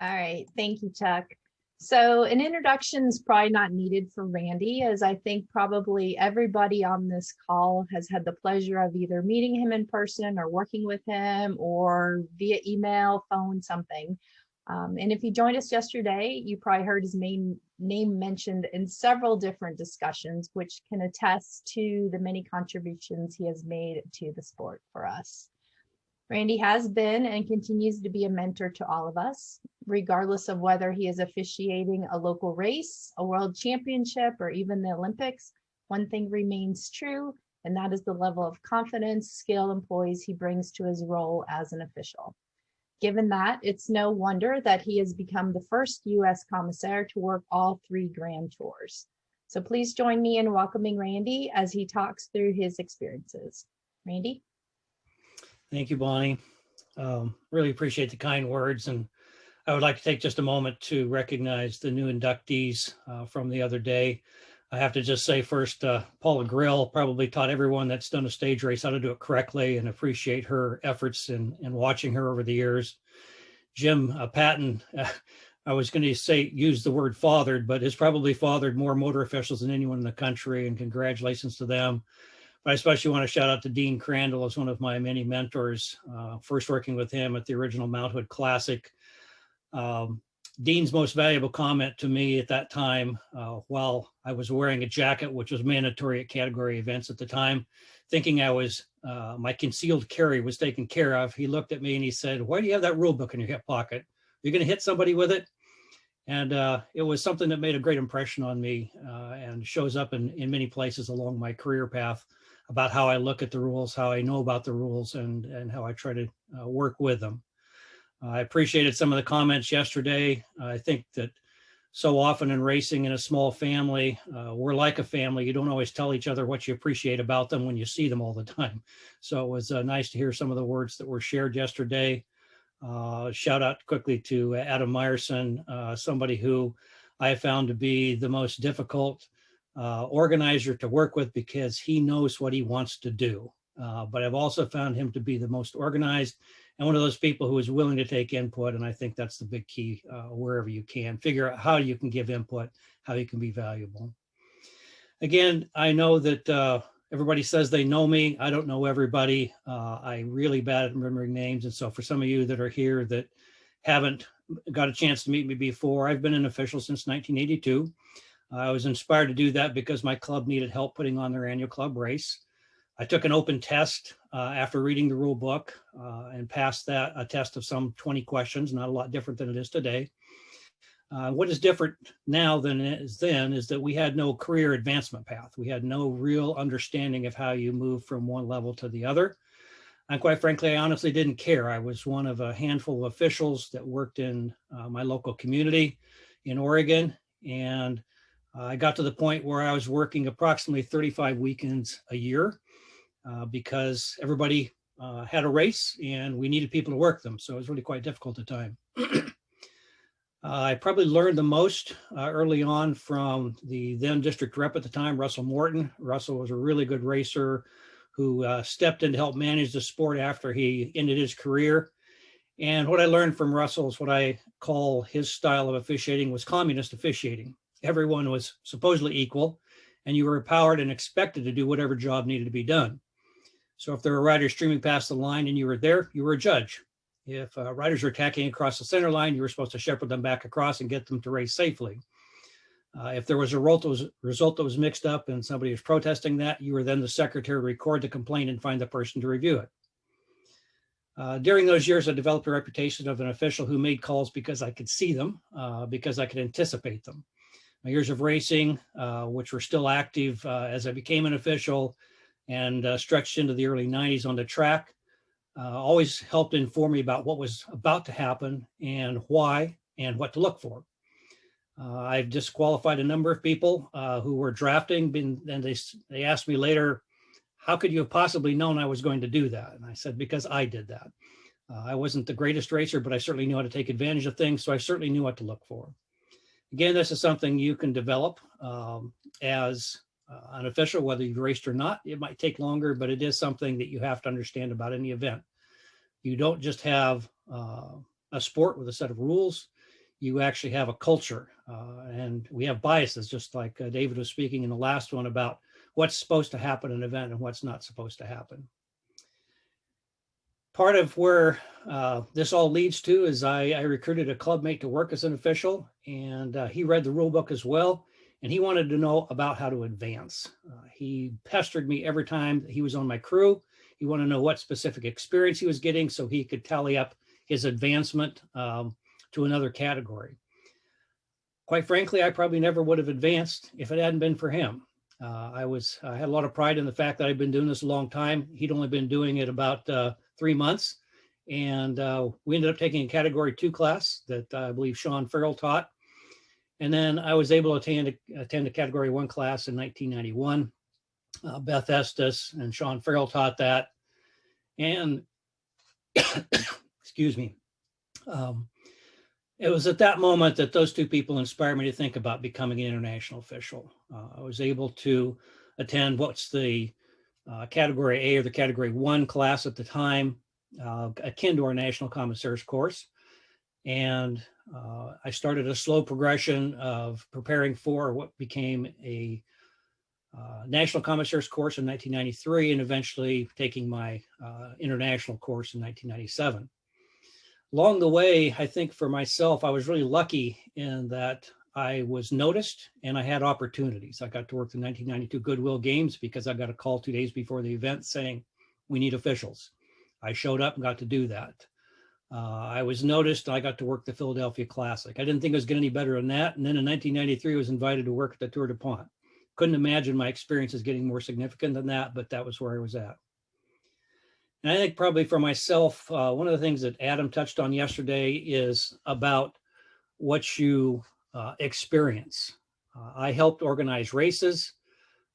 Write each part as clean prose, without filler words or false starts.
All right, thank you, Chuck. So an introduction is probably not needed for Randy, as I think probably everybody on this call has had the pleasure of either meeting him in person or working with him or via email, phone, something. And if you joined us yesterday, you probably heard his name mentioned in several different discussions, which can attest to the many contributions he has made to the sport for us. Randy has been and continues to be a mentor to all of us, regardless of whether he is officiating a local race, a world championship, or even the Olympics. One thing remains true, and that is the level of confidence, skill, and poise he brings to his role as an official. Given that, it's no wonder that he has become the first U.S. commissaire to work all 3 Grand Tours. So please join me in welcoming Randy as he talks through his experiences. Randy? Thank you, Bonnie. Really appreciate the kind words. And I would like to take just a moment to recognize the new inductees from the other day. I have to just say first, Paula Grill probably taught everyone that's done a stage race how to do it correctly, and appreciate her efforts in watching her over the years. Jim Patton, I was going to say, use the word fathered, but has probably fathered more motor officials than anyone in the country, and congratulations to them. But I especially want to shout out to Dean Crandall as one of my many mentors, first working with him at the original Mount Hood Classic. Dean's most valuable comment to me at that time, while I was wearing a jacket, which was mandatory at category events at the time, thinking I was, my concealed carry was taken care of, he looked at me and he said, "Why do you have that rule book in your hip pocket? You're going to hit somebody with it?" And it was something that made a great impression on me, and shows up in many places along my career path, about how I look at the rules, how I know about the rules, and how I try to work with them. I appreciated some of the comments yesterday. I think that so often in racing in a small family, we're like a family. You don't always tell each other what you appreciate about them when you see them all the time. So it was nice to hear some of the words that were shared yesterday. Shout out quickly to Adam Meyerson, somebody who I found to be the most difficult organizer to work with, because he knows what he wants to do. But I've also found him to be the most organized and one of those people who is willing to take input. And I think that's the big key, wherever you can. Figure out how you can give input, how you can be valuable. Again, I know that everybody says they know me. I don't know everybody. I'm really bad at remembering names. And so for some of you that are here that haven't got a chance to meet me before, I've been an official since 1982. I was inspired to do that because my club needed help putting on their annual club race. I took an open test after reading the rule book and passed that, a test of some 20 questions, not a lot different than it is today. What is different now than it is then is that we had no career advancement path. We had no real understanding of how you move from one level to the other. And quite frankly, I honestly didn't care. I was one of a handful of officials that worked in my local community in Oregon. And I got to the point where I was working approximately 35 weekends a year because everybody had a race and we needed people to work them. So it was really quite difficult at the time. I probably learned the most early on from the then district rep at the time, Russell Morton. Russell was a really good racer who stepped in to help manage the sport after he ended his career. And what I learned from Russell is what I call his style of officiating was communist officiating. Everyone was supposedly equal, and you were empowered and expected to do whatever job needed to be done. So if there were riders streaming past the line and you were there, you were a judge. If riders were attacking across the center line, you were supposed to shepherd them back across and get them to race safely. If there was a result that was mixed up and somebody was protesting that, you were then the secretary to record the complaint and find the person to review it. During those years, I developed a reputation of an official who made calls because I could see them, because I could anticipate them. My years of racing, which were still active as I became an official and stretched into the early 90s on the track, always helped inform me about what was about to happen and why and what to look for. I've disqualified a number of people who were drafting, and they asked me later, how could you have possibly known I was going to do that? And I said, because I did that. I wasn't the greatest racer, but I certainly knew how to take advantage of things, so I certainly knew what to look for. Again, this is something you can develop as an official, whether you've raced or not. It might take longer, but it is something that you have to understand about any event. You don't just have a sport with a set of rules. you actually have a culture, and we have biases, just like David was speaking in the last one about what's supposed to happen in an event and what's not supposed to happen. Part of where this all leads to is I recruited a clubmate to work as an official, and he read the rule book as well, and he wanted to know about how to advance. He pestered me every time he was on my crew. He wanted to know what specific experience he was getting so he could tally up his advancement to another category. Quite frankly, I probably never would have advanced if it hadn't been for him. I had a lot of pride in the fact that I'd been doing this a long time. He'd only been doing it about 3 months. And we ended up taking a Category 2 class that I believe Sean Farrell taught. And then I was able to attend a Category 1 class in 1991. Beth Estes and Sean Farrell taught that. And excuse me. It was at that moment that those two people inspired me to think about becoming an international official. I was able to attend what's the Category A or the Category 1 class at the time, akin to our National Commissaire's course. And I started a slow progression of preparing for what became a National Commissaire's course in 1993, and eventually taking my international course in 1997. Along the way, I think for myself, I was really lucky in that I was noticed and I had opportunities. I got to work the 1992 Goodwill Games because I got a call 2 days before the event saying, we need officials. I showed up and got to do that. I was noticed. I got to work the Philadelphia Classic. I didn't think it was getting any better than that. And then in 1993, I was invited to work at the Tour de Pont. Couldn't imagine my experiences getting more significant than that, but that was where I was at. And I think probably for myself, one of the things that Adam touched on yesterday is about what you experience. I helped organize races.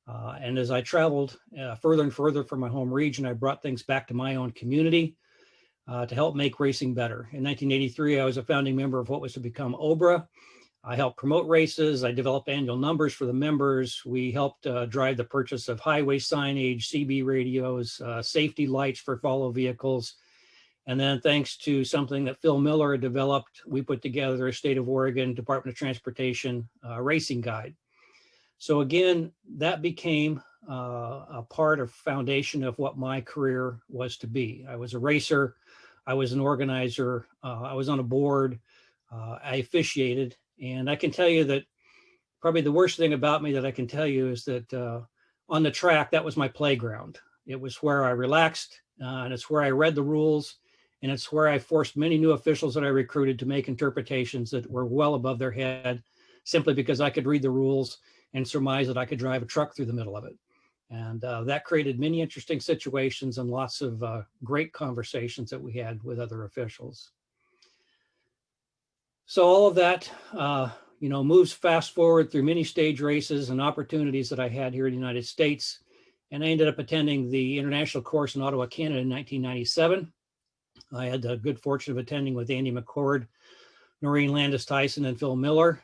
And as I traveled further and further from my home region, I brought things back to my own community to help make racing better. In 1983, I was a founding member of what was to become OBRA. I helped promote races. I developed annual numbers for the members. We helped drive the purchase of highway signage, CB radios, safety lights for follow vehicles. And then thanks to something that Phil Miller had developed, we put together a State of Oregon Department of Transportation racing guide. So again, that became a part of foundation of what my career was to be. I was a racer. I was an organizer. I was on a board. I officiated. And I can tell you that probably the worst thing about me that I can tell you is that on the track, that was my playground. It was where I relaxed, and it's where I read the rules, and it's where I forced many new officials that I recruited to make interpretations that were well above their head, simply because I could read the rules and surmise that I could drive a truck through the middle of it. And that created many interesting situations and lots of great conversations that we had with other officials. So all of that, moves fast forward through many stage races and opportunities that I had here in the United States. And I ended up attending the international course in Ottawa, Canada in 1997. I had the good fortune of attending with Andy McCord, Noreen Landis-Tyson, and Phil Miller.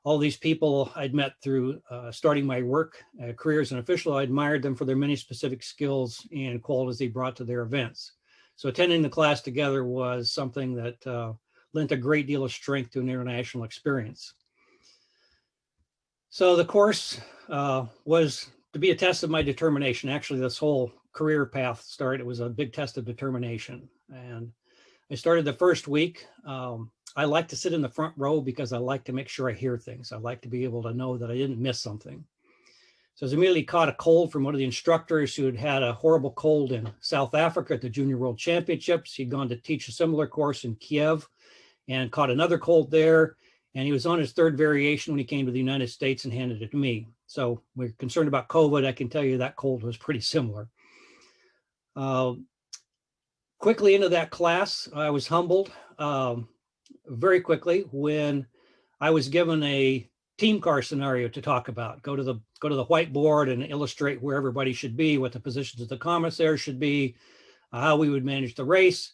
All these people I'd met through starting my work career as an official. I admired them for their many specific skills and qualities they brought to their events. So attending the class together was something that lent a great deal of strength to an international experience. So the course was to be a test of my determination. Actually, this whole career path started, it was a big test of determination. And I started the first week. I like to sit in the front row because I like to make sure I hear things. I like to be able to know that I didn't miss something. So I was immediately caught a cold from one of the instructors who had had a horrible cold in South Africa at the Junior World Championships. He'd gone to teach a similar course in Kiev and caught another cold there. And he was on his third variation when he came to the United States and handed it to me. So we're concerned about COVID. I can tell you that cold was pretty similar. Quickly into that class, I was humbled very quickly when I was given a team car scenario to talk about. Go to the whiteboard and illustrate where everybody should be, what the positions of the commissaire should be, how we would manage the race.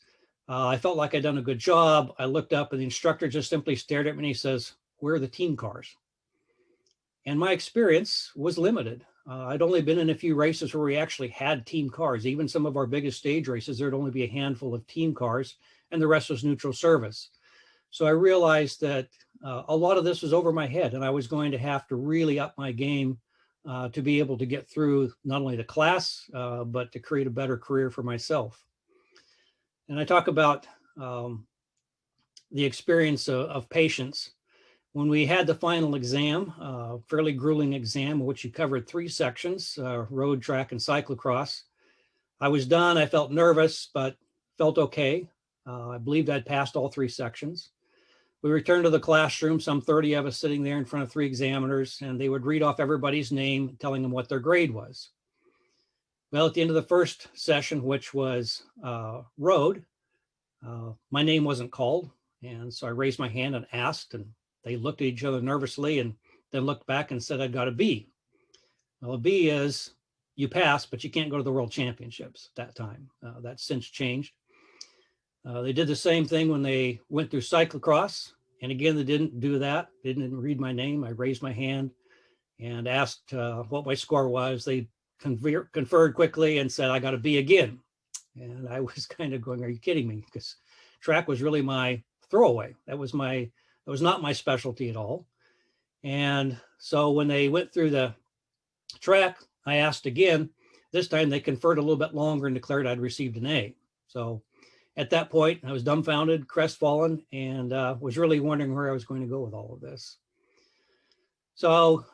I felt like I'd done a good job. I looked up and the instructor just simply stared at me and he says, "Where are the team cars?" And my experience was limited. I'd only been in a few races where we actually had team cars. Even some of our biggest stage races, there'd only be a handful of team cars and the rest was neutral service. So I realized that a lot of this was over my head, and I was going to have to really up my game to be able to get through not only the class, but to create a better career for myself. And I talk about the experience of patience. When we had the final exam, fairly grueling exam, in which you covered 3 sections, road, track, and cyclocross. I was done. I felt nervous, but felt okay. I believed I'd passed all 3 sections. We returned to the classroom, some 30 of us sitting there in front of 3 examiners, and they would read off everybody's name, telling them what their grade was. Well, at the end of the first session, which was road, my name wasn't called. And so I raised my hand and asked, and they looked at each other nervously and then looked back and said, I got a B. Well, a B is you pass, but you can't go to the World Championships at that time. That's since changed. They did the same thing when they went through cyclocross. And again, they didn't do that. They didn't read my name. I raised my hand and asked what my score was. They conferred quickly and said, I got a B again. And I was kind of going, are you kidding me? Because track was really my throwaway. That was not my specialty at all. And so when they went through the track, I asked again. This time they conferred a little bit longer and declared I'd received an A. So at that point, I was dumbfounded, crestfallen, and was really wondering where I was going to go with all of this. So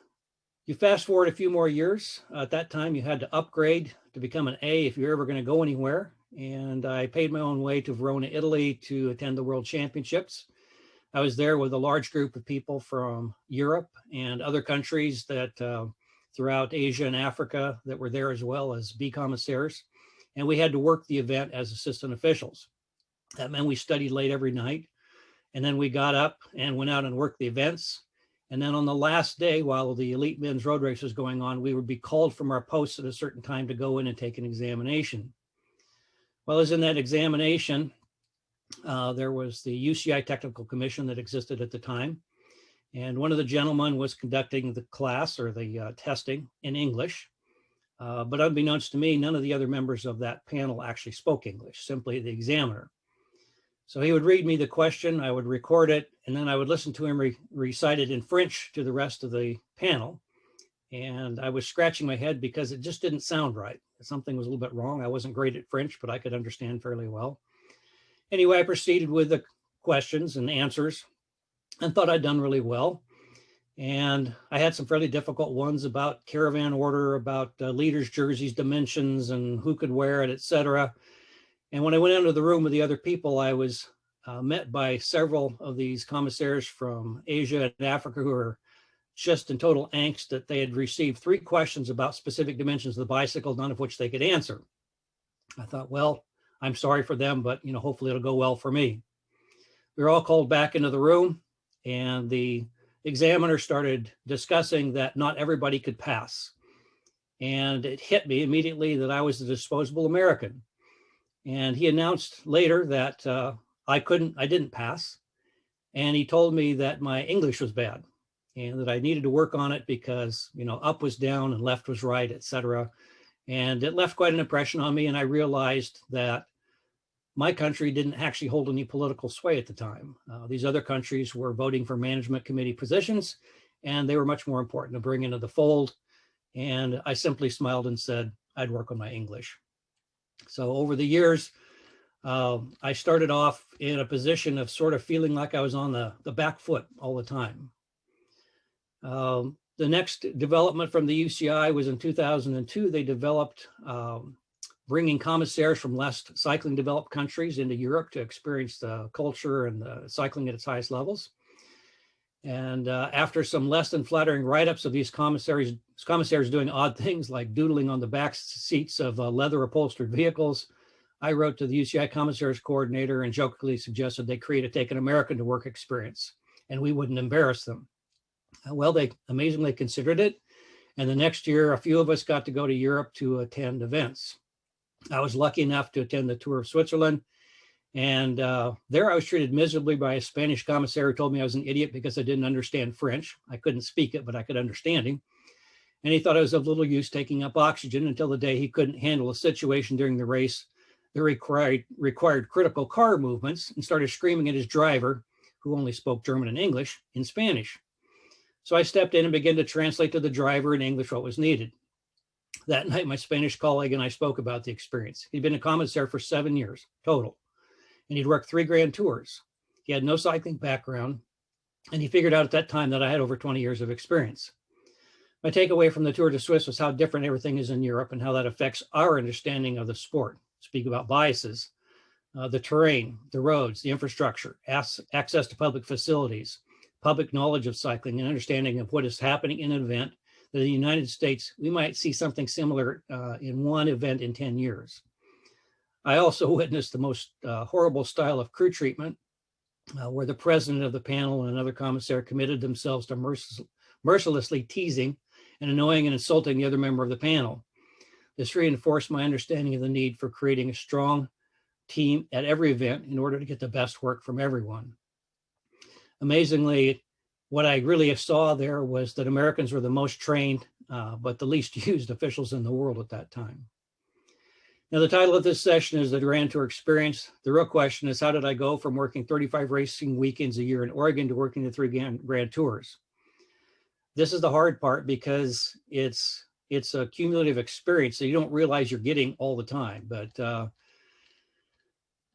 you fast forward a few more years. At that time, you had to upgrade to become an A if you're ever going to go anywhere. And I paid my own way to Verona, Italy to attend the World Championships. I was there with a large group of people from Europe and other countries that throughout Asia and Africa that were there as well as B commissaires. And we had to work the event as assistant officials. That meant we studied late every night. And then we got up and went out and worked the events. And then on the last day, while the elite men's road race was going on, we would be called from our posts at a certain time to go in and take an examination. Well, as in that examination, there was the UCI Technical Commission that existed at the time. And one of the gentlemen was conducting the class or the testing in English. But unbeknownst to me, none of the other members of that panel actually spoke English, simply the examiner. So he would read me the question, I would record it, and then I would listen to him recite it in French to the rest of the panel. And I was scratching my head because it just didn't sound right. Something was a little bit wrong. I wasn't great at French, but I could understand fairly well. Anyway, I proceeded with the questions and answers and thought I'd done really well. And I had some fairly difficult ones about caravan order, about leaders' jerseys, dimensions, and who could wear it, etc. And when I went into the room with the other people, I was met by several of these commissaires from Asia and Africa who were just in total angst that they had received 3 questions about specific dimensions of the bicycle, none of which they could answer. I thought, well, I'm sorry for them, but hopefully it'll go well for me. We were all called back into the room, and the examiner started discussing that not everybody could pass. And it hit me immediately that I was the disposable American. And he announced later that I didn't pass. And he told me that my English was bad and that I needed to work on it because, up was down and left was right, etc. And it left quite an impression on me. And I realized that my country didn't actually hold any political sway at the time. These other countries were voting for management committee positions, and they were much more important to bring into the fold. And I simply smiled and said, I'd work on my English. So over the years, I started off in a position of sort of feeling like I was on the back foot all the time. The next development from the UCI was in 2002. They developed bringing commissaires from less cycling developed countries into Europe to experience the culture and the cycling at its highest levels. And after some less than flattering write-ups of these commissaires doing odd things like doodling on the back seats of leather upholstered vehicles, I wrote to the UCI commissaires coordinator and jokingly suggested they take an American to work experience and we wouldn't embarrass them. Well, they amazingly considered it. And the next year, a few of us got to go to Europe to attend events. I was lucky enough to attend the Tour of Switzerland. And there I was treated miserably by a Spanish commissaire who told me I was an idiot because I didn't understand French. I couldn't speak it, but I could understand him. And he thought I was of little use taking up oxygen until the day he couldn't handle a situation during the race that required critical car movements and started screaming at his driver, who only spoke German and English, in Spanish. So I stepped in and began to translate to the driver in English what was needed. That night, my Spanish colleague and I spoke about the experience. He'd been a commissaire for 7 years total, and he'd worked 3 Grand Tours. He had no cycling background, and he figured out at that time that I had over 20 years of experience. My takeaway from the Tour de Suisse was how different everything is in Europe and how that affects our understanding of the sport. Speak about biases, the terrain, the roads, the infrastructure, access to public facilities, public knowledge of cycling, and understanding of what is happening in an event that in the United States, we might see something similar in one event in 10 years. I also witnessed the most horrible style of crew treatment, where the president of the panel and another commissaire committed themselves to mercilessly teasing and annoying and insulting the other member of the panel. This reinforced my understanding of the need for creating a strong team at every event in order to get the best work from everyone. Amazingly, what I really saw there was that Americans were the most trained, but the least used officials in the world at that time. Now, the title of this session is The Grand Tour Experience. The real question is, how did I go from working 35 racing weekends a year in Oregon to working the 3 Grand Tours? This is the hard part because it's a cumulative experience that you don't realize you're getting all the time. But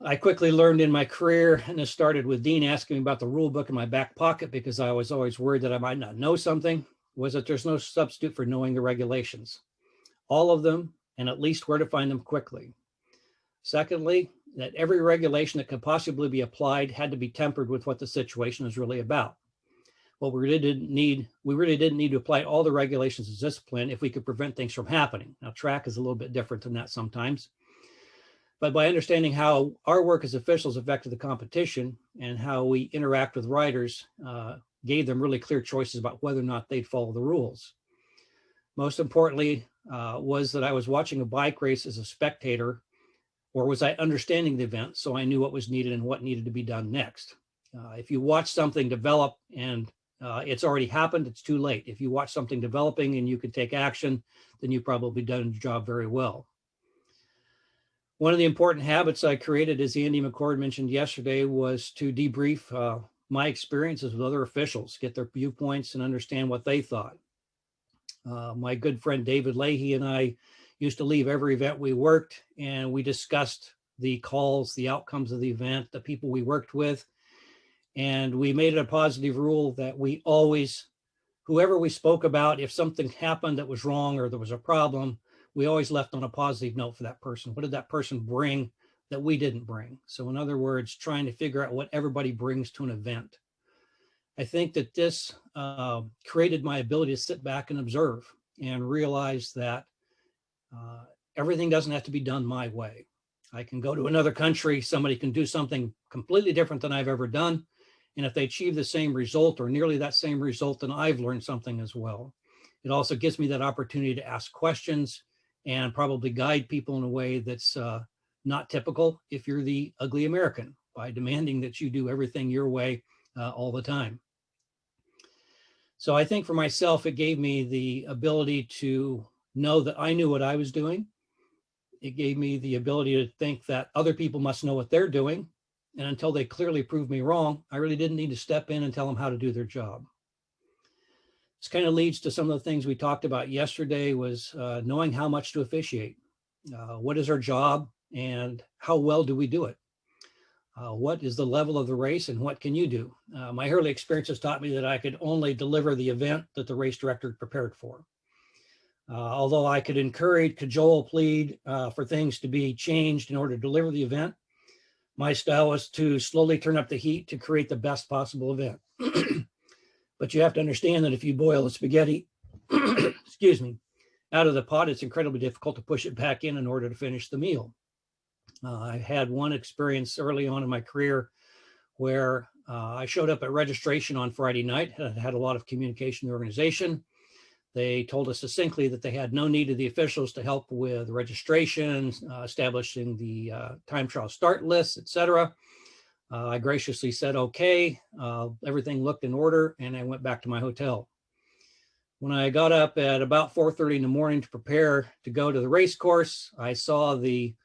I quickly learned in my career, and this started with Dean asking me about the rule book in my back pocket because I was always worried that I might not know something, was that there's no substitute for knowing the regulations, all of them, and at least where to find them quickly. Secondly, that every regulation that could possibly be applied had to be tempered with what the situation is really about. Well, we really didn't need to apply all the regulations as discipline if we could prevent things from happening. Now, track is a little bit different than that sometimes. But by understanding how our work as officials affected the competition and how we interact with riders, gave them really clear choices about whether or not they'd follow the rules. Most importantly, was that I was watching a bike race as a spectator, or was I understanding the event so I knew what was needed and what needed to be done next? If you watch something develop and it's already happened, it's too late. If you watch something developing and you can take action, then you've probably done your job very well. One of the important habits I created, as Andy McCord mentioned yesterday, was to debrief my experiences with other officials, get their viewpoints and understand what they thought. My good friend David Leahy and I used to leave every event we worked, and we discussed the calls, the outcomes of the event, the people we worked with. And we made it a positive rule that we always, whoever we spoke about, if something happened that was wrong or there was a problem, we always left on a positive note for that person. What did that person bring that we didn't bring? So in other words, trying to figure out what everybody brings to an event. I think that this created my ability to sit back and observe and realize that everything doesn't have to be done my way. I can go to another country, somebody can do something completely different than I've ever done. And if they achieve the same result or nearly that same result, then I've learned something as well. It also gives me that opportunity to ask questions and probably guide people in a way that's not typical if you're the ugly American, by demanding that you do everything your way all the time. So I think for myself, it gave me the ability to know that I knew what I was doing. It gave me the ability to think that other people must know what they're doing. And until they clearly proved me wrong, I really didn't need to step in and tell them how to do their job. This kind of leads to some of the things we talked about yesterday, was knowing how much to officiate. What is our job and how well do we do it? What is the level of the race and what can you do? My early experiences taught me that I could only deliver the event that the race director prepared for. Although I could encourage, cajole, plead for things to be changed in order to deliver the event, my style was to slowly turn up the heat to create the best possible event. But you have to understand that if you boil the spaghetti, excuse me, out of the pot, it's incredibly difficult to push it back in order to finish the meal. I had one experience early on in my career where I showed up at registration on Friday night, had a lot of communication in the organization. They told us succinctly that they had no need of the officials to help with registration, establishing the time trial start lists, etc. I graciously said, okay, everything looked in order, and I went back to my hotel. When I got up at about 4:30 in the morning to prepare to go to the race course, I saw the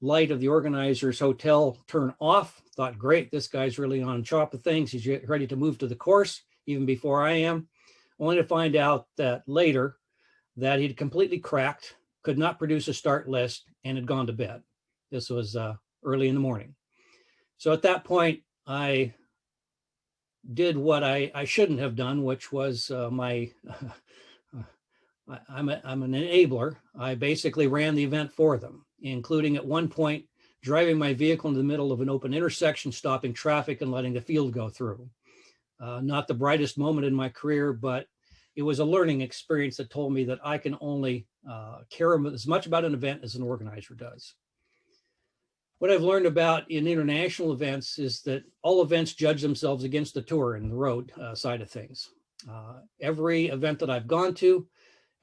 light of the organizer's hotel turn off. Thought, great, this guy's really on top of things. He's ready to move to the course even before I am. Only to find out that later that he'd completely cracked, could not produce a start list, and had gone to bed. This was early in the morning. So at that point, I did what I shouldn't have done, which was I'm an enabler. I basically ran the event for them, including at one point driving my vehicle in the middle of an open intersection, stopping traffic and letting the field go through. Not the brightest moment in my career, but it was a learning experience that told me that I can only care as much about an event as an organizer does. What I've learned about in international events is that all events judge themselves against the tour and the road side of things. Every event that I've gone to,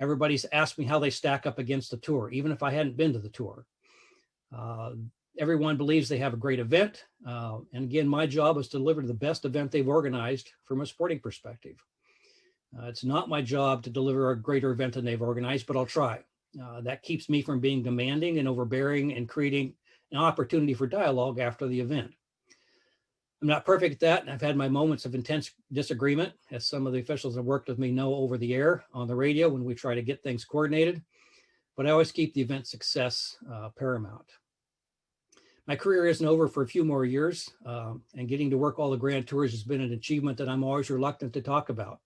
everybody's asked me how they stack up against the tour, even if I hadn't been to the tour. Everyone believes they have a great event. And again, my job is to deliver the best event they've organized from a sporting perspective. It's not my job to deliver a greater event than they've organized, but I'll try. That keeps me from being demanding and overbearing and creating an opportunity for dialogue after the event. I'm not perfect at that, and I've had my moments of intense disagreement, as some of the officials that worked with me know, over the air, on the radio, when we try to get things coordinated. But I always keep the event success paramount. My career isn't over for a few more years, and getting to work all the Grand Tours has been an achievement that I'm always reluctant to talk about.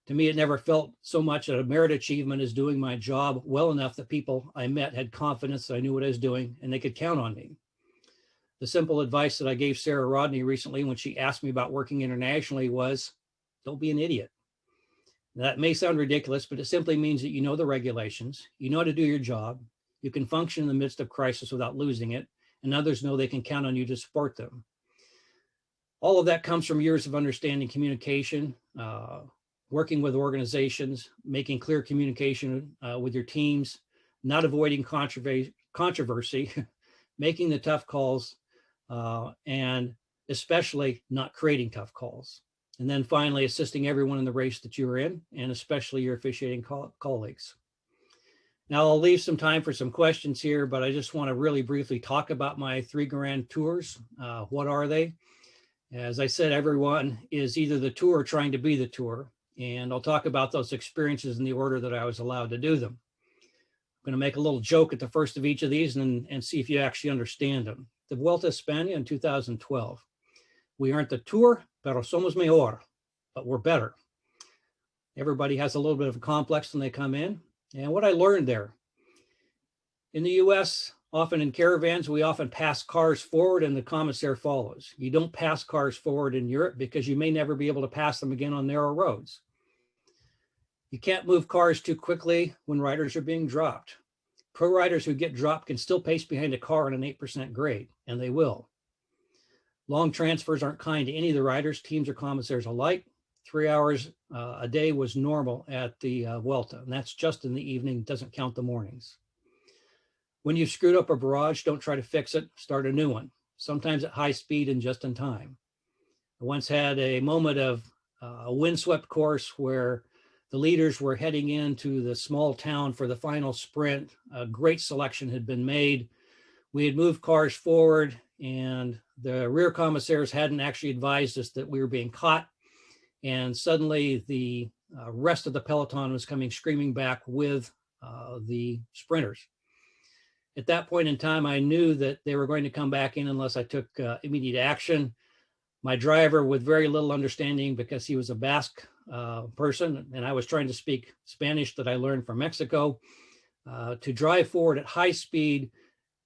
To me, it never felt so much a merit achievement as doing my job well enough that people I met had confidence that I knew what I was doing and they could count on me. The simple advice that I gave Sarah Rodney recently when she asked me about working internationally was, don't be an idiot. That may sound ridiculous, but it simply means that you know the regulations, you know how to do your job, you can function in the midst of crisis without losing it, and others know they can count on you to support them. All of that comes from years of understanding communication, working with organizations, making clear communication with your teams, not avoiding controversy, making the tough calls, and especially not creating tough calls. And then finally, assisting everyone in the race that you're in, and especially your officiating colleagues. Now, I'll leave some time for some questions here, but I just want to really briefly talk about my 3 Grand Tours. What are they? As I said, everyone is either the tour or trying to be the tour. And I'll talk about those experiences in the order that I was allowed to do them. I'm going to make a little joke at the first of each of these and see if you actually understand them. The Vuelta Espana in 2012. We aren't the tour, pero somos mejor, but we're better. Everybody has a little bit of a complex when they come in. And what I learned there, in the US, often in caravans, we often pass cars forward and the commissaire follows. You don't pass cars forward in Europe because you may never be able to pass them again on narrow roads. You can't move cars too quickly when riders are being dropped. Pro riders who get dropped can still pace behind a car on an 8% grade, and they will. Long transfers aren't kind to any of the riders, teams or commissaires alike. 3 hours a day was normal at the Vuelta, and that's just in the evening, doesn't count the mornings. When you've screwed up a barrage, don't try to fix it, start a new one, sometimes at high speed and just in time. I once had a moment of a windswept course where the leaders were heading into the small town for the final sprint. A great selection had been made. We had moved cars forward, and the rear commissaires hadn't actually advised us that we were being caught. And suddenly the rest of the peloton was coming screaming back with the sprinters. At that point in time, I knew that they were going to come back in unless I took immediate action. My driver, with very little understanding, because he was a Basque person, and I was trying to speak Spanish that I learned from Mexico, to drive forward at high speed,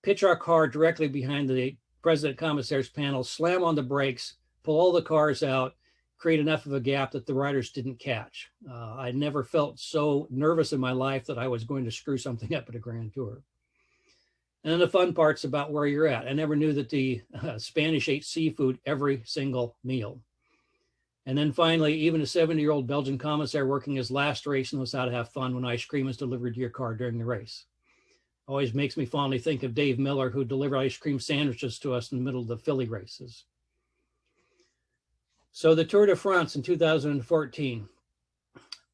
pitch our car directly behind the President Commissaire's panel, slam on the brakes, pull all the cars out, create enough of a gap that the riders didn't catch. I never felt so nervous in my life that I was going to screw something up at a Grand Tour. And then the fun part's about where you're at. I never knew that the Spanish ate seafood every single meal. And then finally, even a 70-year-old Belgian commissaire working his last race knows how to have fun when ice cream is delivered to your car during the race. Always makes me fondly think of Dave Miller, who delivered ice cream sandwiches to us in the middle of the Philly races. So the Tour de France in 2014,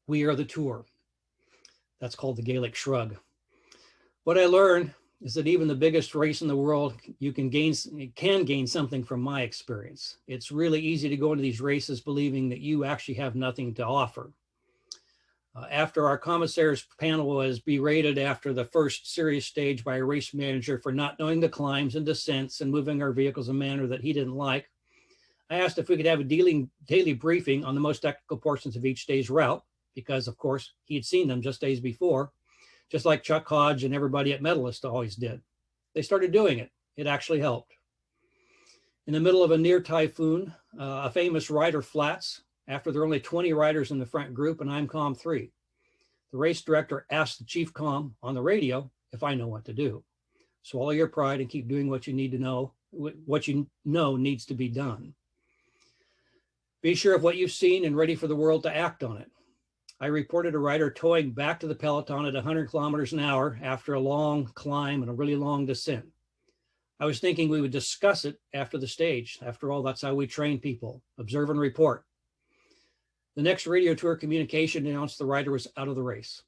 we are the tour. That's called the Gaelic Shrug. What I learned is that even the biggest race in the world, you can gain something from my experience. It's really easy to go into these races believing that you actually have nothing to offer. After our commissaire's panel was berated after the first serious stage by a race manager for not knowing the climbs and descents and moving our vehicles in a manner that he didn't like, I asked if we could have a daily briefing on the most technical portions of each day's route, because of course he had seen them just days before, just like Chuck Hodge and everybody at Medalist always did. They started doing it. It actually helped. In the middle of a near typhoon, a famous rider flats after there are only 20 riders in the front group and I'm comm 3. The race director asked the chief comm on the radio if I know what to do. Swallow your pride and keep doing what you need to know, what you know needs to be done. Be sure of what you've seen and ready for the world to act on it. I reported a rider towing back to the peloton at 100 kilometers an hour after a long climb and a really long descent. I was thinking we would discuss it after the stage. After all, that's how we train people, observe and report. The next radio tour communication announced the rider was out of the race.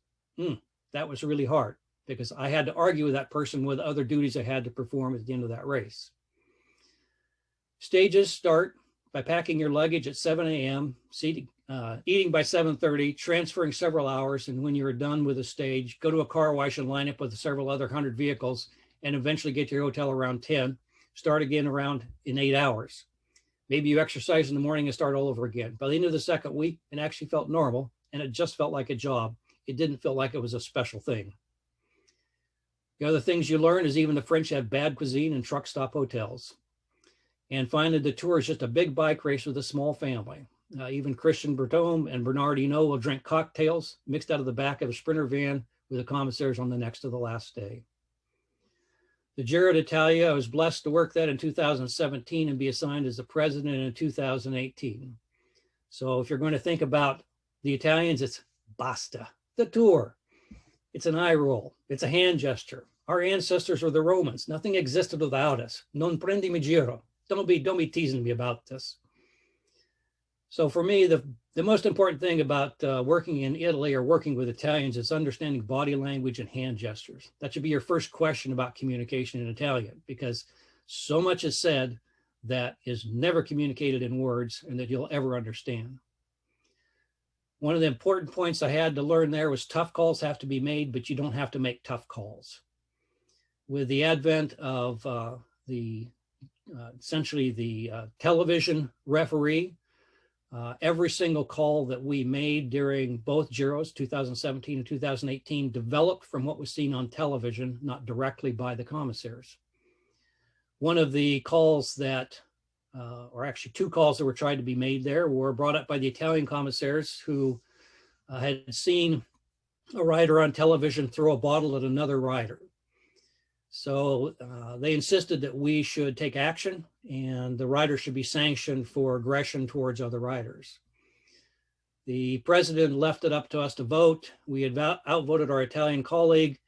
That was really hard because I had to argue with that person with other duties I had to perform at the end of that race. Stages start by packing your luggage at 7 a.m., eating by 7:30, transferring several hours, and when you're done with a stage, go to a car wash and line up with several other 100 vehicles and eventually get to your hotel around 10, start again around in 8 hours. Maybe you exercise in the morning and start all over again. By the end of the second week, it actually felt normal and it just felt like a job. It didn't feel like it was a special thing. The other things you learn is even the French have bad cuisine and truck stop hotels. And finally, the tour is just a big bike race with a small family. Even Christian Bertome and Bernard Hinault will drink cocktails mixed out of the back of a Sprinter van with the commissaires on the next to the last day. The Giro d'Italia, I was blessed to work that in 2017 and be assigned as the president in 2018. So if you're going to think about the Italians, it's basta, the tour. It's an eye roll. It's a hand gesture. Our ancestors were the Romans. Nothing existed without us. Non prendimi giro. Don't be teasing me about this. So for me, the most important thing about working in Italy or working with Italians is understanding body language and hand gestures. That should be your first question about communication in Italian, because so much is said that is never communicated in words and that you'll ever understand. One of the important points I had to learn there was tough calls have to be made, but you don't have to make tough calls. With the advent of essentially the television referee, every single call that we made during both Giros, 2017 and 2018, developed from what was seen on television, not directly by the commissaires. One of the calls that, or actually two calls that were tried to be made there, were brought up by the Italian commissaires who had seen a rider on television throw a bottle at another rider. So they insisted that we should take action and the rider should be sanctioned for aggression towards other riders. The president left it up to us to vote. We had outvoted our Italian colleague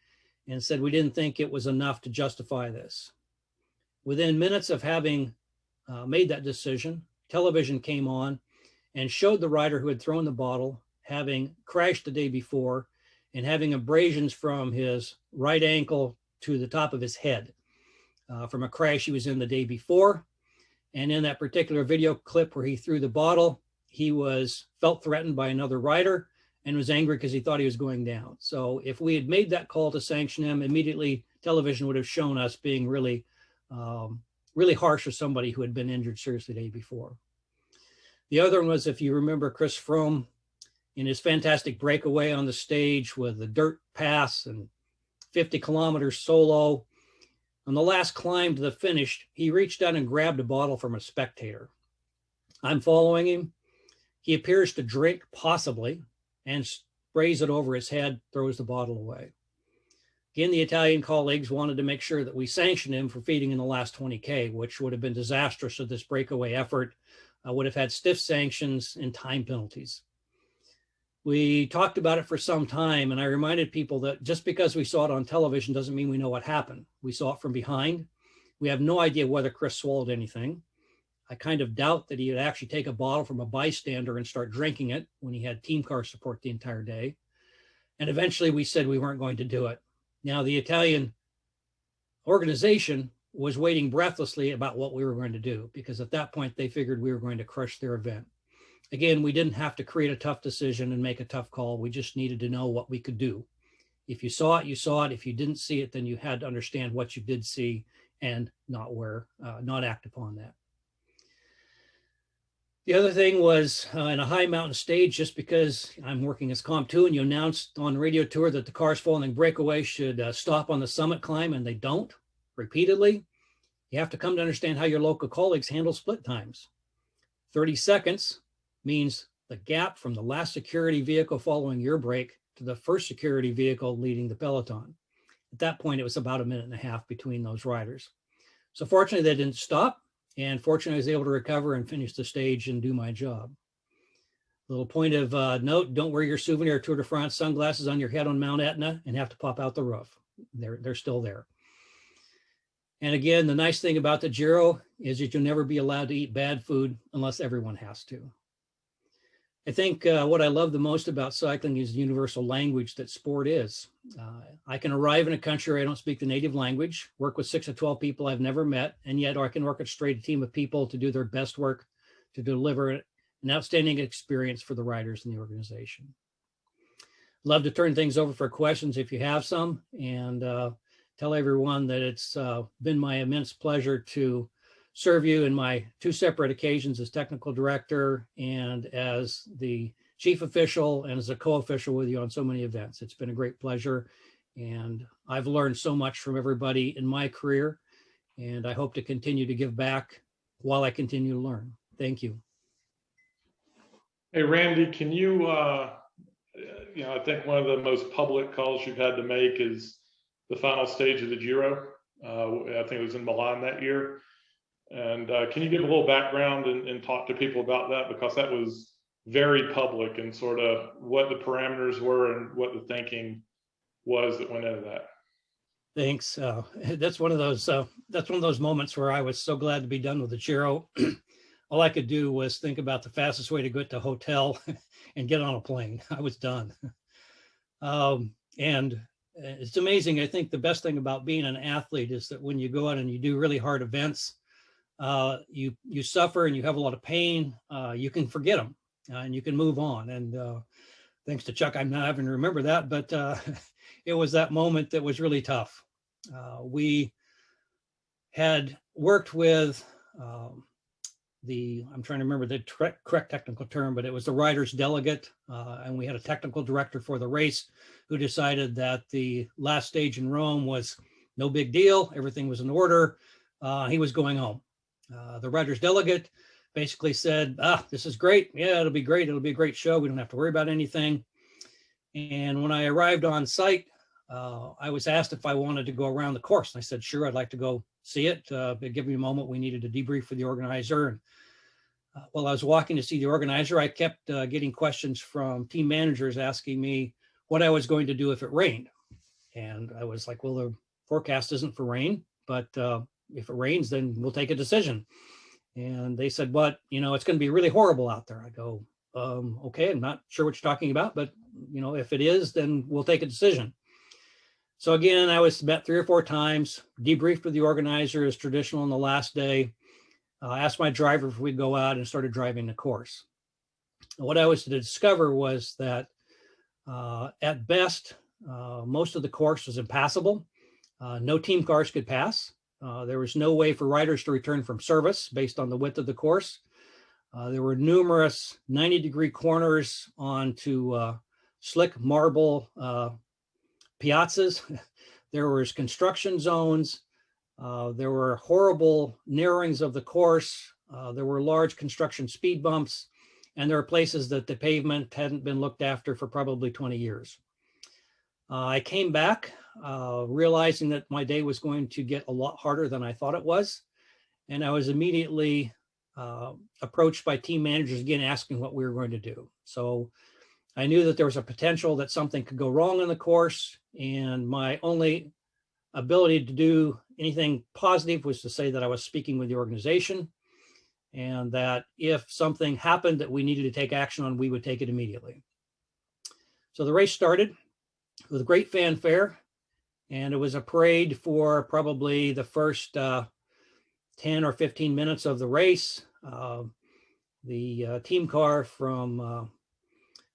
and said we didn't think it was enough to justify this. Within minutes of having made that decision, television came on and showed the rider who had thrown the bottle having crashed the day before and having abrasions from his right ankle to the top of his head from a crash he was in the day before. And in that particular video clip where he threw the bottle, he felt threatened by another rider and was angry because he thought he was going down. So if we had made that call to sanction him, immediately television would have shown us being really, really harsh with somebody who had been injured seriously the day before. The other one was, if you remember, Chris Froome in his fantastic breakaway on the stage with the dirt pass and 50 kilometers solo. On the last climb to the finish, he reached out and grabbed a bottle from a spectator. I'm following him. He appears to drink, possibly, and sprays it over his head, throws the bottle away. Again, the Italian colleagues wanted to make sure that we sanctioned him for feeding in the last 20K, which would have been disastrous. So this breakaway effort would have had stiff sanctions and time penalties. We talked about it for some time, and I reminded people that just because we saw it on television doesn't mean we know what happened. We saw it from behind. We have no idea whether Chris swallowed anything. I kind of doubt that he would actually take a bottle from a bystander and start drinking it when he had team car support the entire day. And eventually we said we weren't going to do it. Now, the Italian organization was waiting breathlessly about what we were going to do, because at that point they figured we were going to crush their event. Again, we didn't have to create a tough decision and make a tough call. We just needed to know what we could do. If you saw it, you saw it. If you didn't see it, then you had to understand what you did see and not act upon that. The other thing was in a high mountain stage, just because I'm working as Comp 2 and you announced on radio tour that the cars following breakaway should stop on the summit climb, and they don't repeatedly, you have to come to understand how your local colleagues handle split times. 30 seconds means the gap from the last security vehicle following your break to the first security vehicle leading the peloton. At that point, it was about 1.5 minutes between those riders. So fortunately, they didn't stop. And fortunately, I was able to recover and finish the stage and do my job. Little point of note, don't wear your souvenir Tour de France sunglasses on your head on Mount Etna and have to pop out the roof. They're still there. And again, the nice thing about the Giro is that you'll never be allowed to eat bad food unless everyone has to. I think what I love the most about cycling is the universal language that sport is. I can arrive in a country where I don't speak the native language, work with 6 to 12 people I've never met, and yet I can orchestrate a team of people to do their best work to deliver an outstanding experience for the riders in the organization. Love to turn things over for questions if you have some, and tell everyone that it's been my immense pleasure to serve you in my 2 separate occasions as technical director and as the chief official and as a co-official with you on so many events. It's been a great pleasure, and I've learned so much from everybody in my career, and I hope to continue to give back while I continue to learn. Thank you. Hey, Randy, can you, I think one of the most public calls you've had to make is the final stage of the Giro. I think it was in Milan that year. And can you give a little background and talk to people about that? Because that was very public, and sort of what the parameters were and what the thinking was that went into that. Thanks. That's one of those moments where I was so glad to be done with the Giro. All I could do was think about the fastest way to get to a hotel and get on a plane. I was done. And it's amazing. I think the best thing about being an athlete is that when you go out and you do really hard events, you suffer and you have a lot of pain, you can forget them and you can move on. And thanks to Chuck, I'm not having to remember that, but it was that moment that was really tough. We had worked with I'm trying to remember the correct technical term, but it was the rider's delegate. And we had a technical director for the race who decided that the last stage in Rome was no big deal. Everything was in order. He was going home. The rider's delegate basically said, this is great. Yeah, it'll be great. It'll be a great show. We don't have to worry about anything. And when I arrived on site, I was asked if I wanted to go around the course. And I said, sure, I'd like to go see it. But give me a moment. We needed to debrief with the organizer. And while I was walking to see the organizer, I kept getting questions from team managers asking me what I was going to do if it rained. And I was like, well, the forecast isn't for rain, but if it rains, then we'll take a decision. And they said, but, it's going to be really horrible out there. I go, okay, I'm not sure what you're talking about, but, if it is, then we'll take a decision. So again, I was met 3 or 4 times, debriefed with the organizer as traditional on the last day, asked my driver if we'd go out, and started driving the course. And what I was to discover was that at best, most of the course was impassable. No team cars could pass. There was no way for riders to return from service based on the width of the course. There were numerous 90-degree corners onto slick marble piazzas. There was construction zones. There were horrible narrowings of the course. There were large construction speed bumps. And there are places that the pavement hadn't been looked after for probably 20 years. I came back realizing that my day was going to get a lot harder than I thought it was. And I was immediately approached by team managers again, asking what we were going to do. So I knew that there was a potential that something could go wrong in the course. And my only ability to do anything positive was to say that I was speaking with the organization, and that if something happened that we needed to take action on, we would take it immediately. So the race started with great fanfare, And it was a parade for probably the first 10 or 15 minutes of the race. The team car from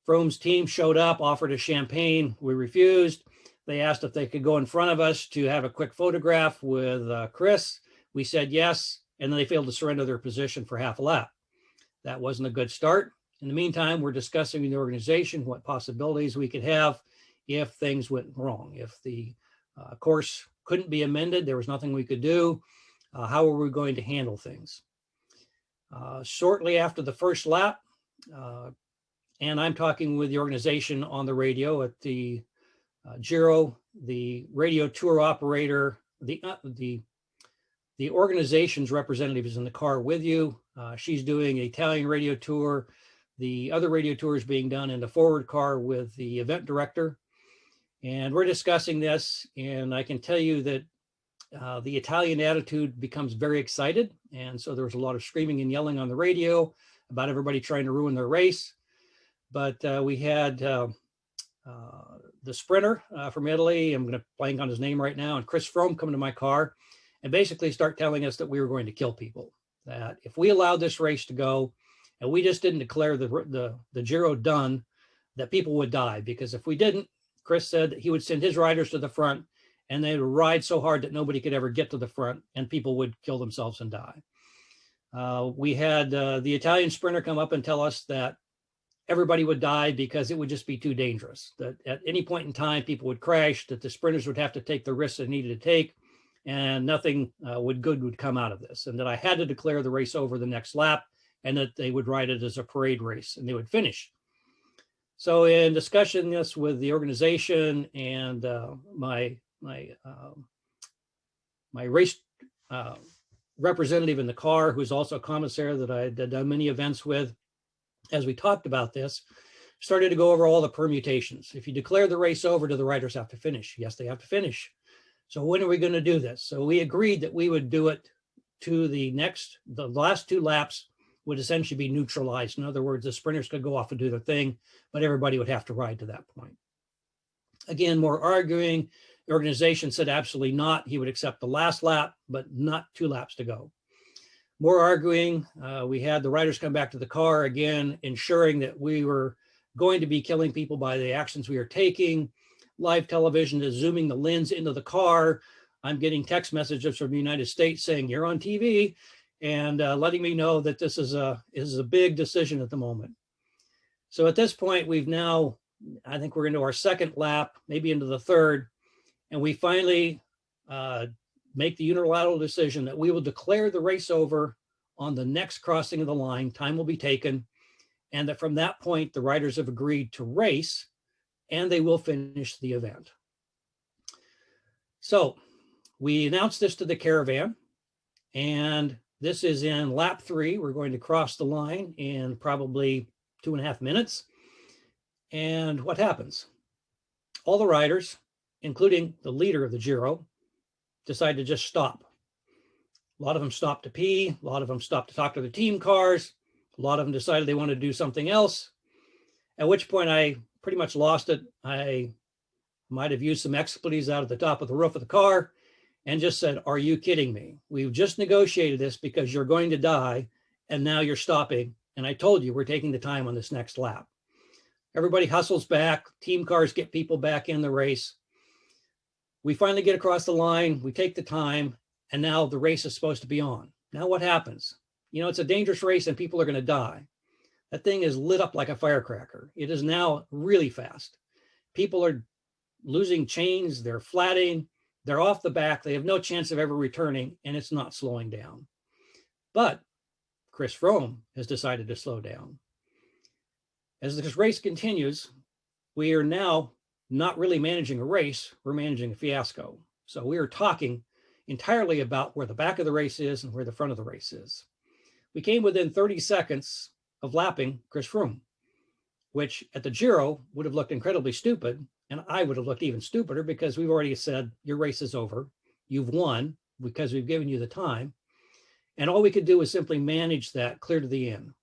Frome's team showed up, offered us champagne. We refused. They asked if they could go in front of us to have a quick photograph with Chris. We said yes, and then they failed to surrender their position for half a lap. That wasn't a good start. In the meantime, we're discussing with the organization what possibilities we could have if things went wrong. If the course couldn't be amended, there was nothing we could do. How were we going to handle things? Shortly after the first lap, and I'm talking with the organization on the radio at the Giro, the radio tour operator, the organization's representative is in the car with you. She's doing an Italian radio tour. The other radio tour is being done in the forward car with the event director. And we're discussing this, and I can tell you that the Italian attitude becomes very excited. And so there was a lot of screaming and yelling on the radio about everybody trying to ruin their race. But we had the sprinter from Italy, I'm going to blank on his name right now, and Chris Froome come to my car and basically start telling us that we were going to kill people, that if we allowed this race to go and we just didn't declare the Giro done, that people would die. Because if we didn't, Chris said that he would send his riders to the front and they would ride so hard that nobody could ever get to the front and people would kill themselves and die. We had the Italian sprinter come up and tell us that everybody would die because it would just be too dangerous, that at any point in time, people would crash, that the sprinters would have to take the risks they needed to take, and nothing good would come out of this, and that I had to declare the race over the next lap, and that they would ride it as a parade race, and they would finish. So in discussing this with the organization and my race representative in the car, who's also a commissaire that I had done many events with, as we talked about this, started to go over all the permutations. If you declare the race over, do the riders have to finish? Yes, they have to finish. So when are we going to do this? So we agreed that we would do it to the last two laps would essentially be neutralized. In other words, the sprinters could go off and do their thing, but everybody would have to ride to that point. Again, more arguing. The organization said absolutely not. He would accept the last lap, but not 2 laps to go. More arguing. We had the riders come back to the car again, ensuring that we were going to be killing people by the actions we are taking. Live television is zooming the lens into the car. I'm getting text messages from the United States saying, "You're on TV," and letting me know that this is a big decision at the moment. So at this point, we've now, I think we're into our second lap, maybe into the third, and we finally make the unilateral decision that we will declare the race over on the next crossing of the line. Time will be taken, and that from that point, the riders have agreed to race, and they will finish the event. So we announced this to the caravan, and this is in lap 3. We're going to cross the line in probably 2.5 minutes. And what happens? All the riders, including the leader of the Giro, decide to just stop. A lot of them stopped to pee. A lot of them stopped to talk to their team cars. A lot of them decided they wanted to do something else, at which point I pretty much lost it. I might have used some expletives out of the top of the roof of the car and just said, "Are you kidding me? We've just negotiated this because you're going to die, and now you're stopping. And I told you we're taking the time on this next lap." Everybody hustles back. Team cars get people back in the race. We finally get across the line. We take the time, and now the race is supposed to be on. Now what happens? You know, it's a dangerous race and people are going to die. That thing is lit up like a firecracker. It is now really fast. People are losing chains. They're flatting. They're off the back. They have no chance of ever returning, and it's not slowing down. But Chris Froome has decided to slow down. As this race continues, we are now not really managing a race. We're managing a fiasco. So we are talking entirely about where the back of the race is and where the front of the race is. We came within 30 seconds of lapping Chris Froome, which at the Giro would have looked incredibly stupid. And I would have looked even stupider because we've already said your race is over. You've won because we've given you the time. And all we could do was simply manage that clear to the end.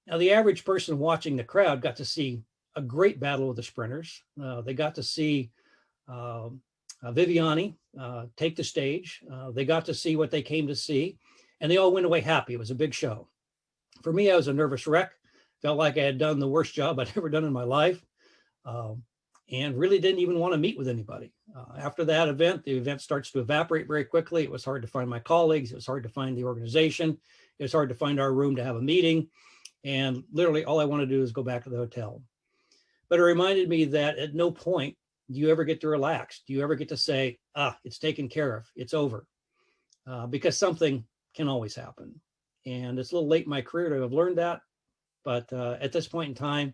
Now, the average person watching the crowd got to see a great battle with the sprinters. They got to see Viviani take the stage. They got to see what they came to see, and they all went away happy. It was a big show. For me, I was a nervous wreck. Felt like I had done the worst job I'd ever done in my life, and really didn't even want to meet with anybody. After that event, the event starts to evaporate very quickly. It was hard to find my colleagues. It was hard to find the organization. It was hard to find our room to have a meeting. And literally all I want to do is go back to the hotel. But it reminded me that at no point do you ever get to relax. Do you ever get to say, it's taken care of, it's over? Because something can always happen. And it's a little late in my career to have learned that. But at this point in time,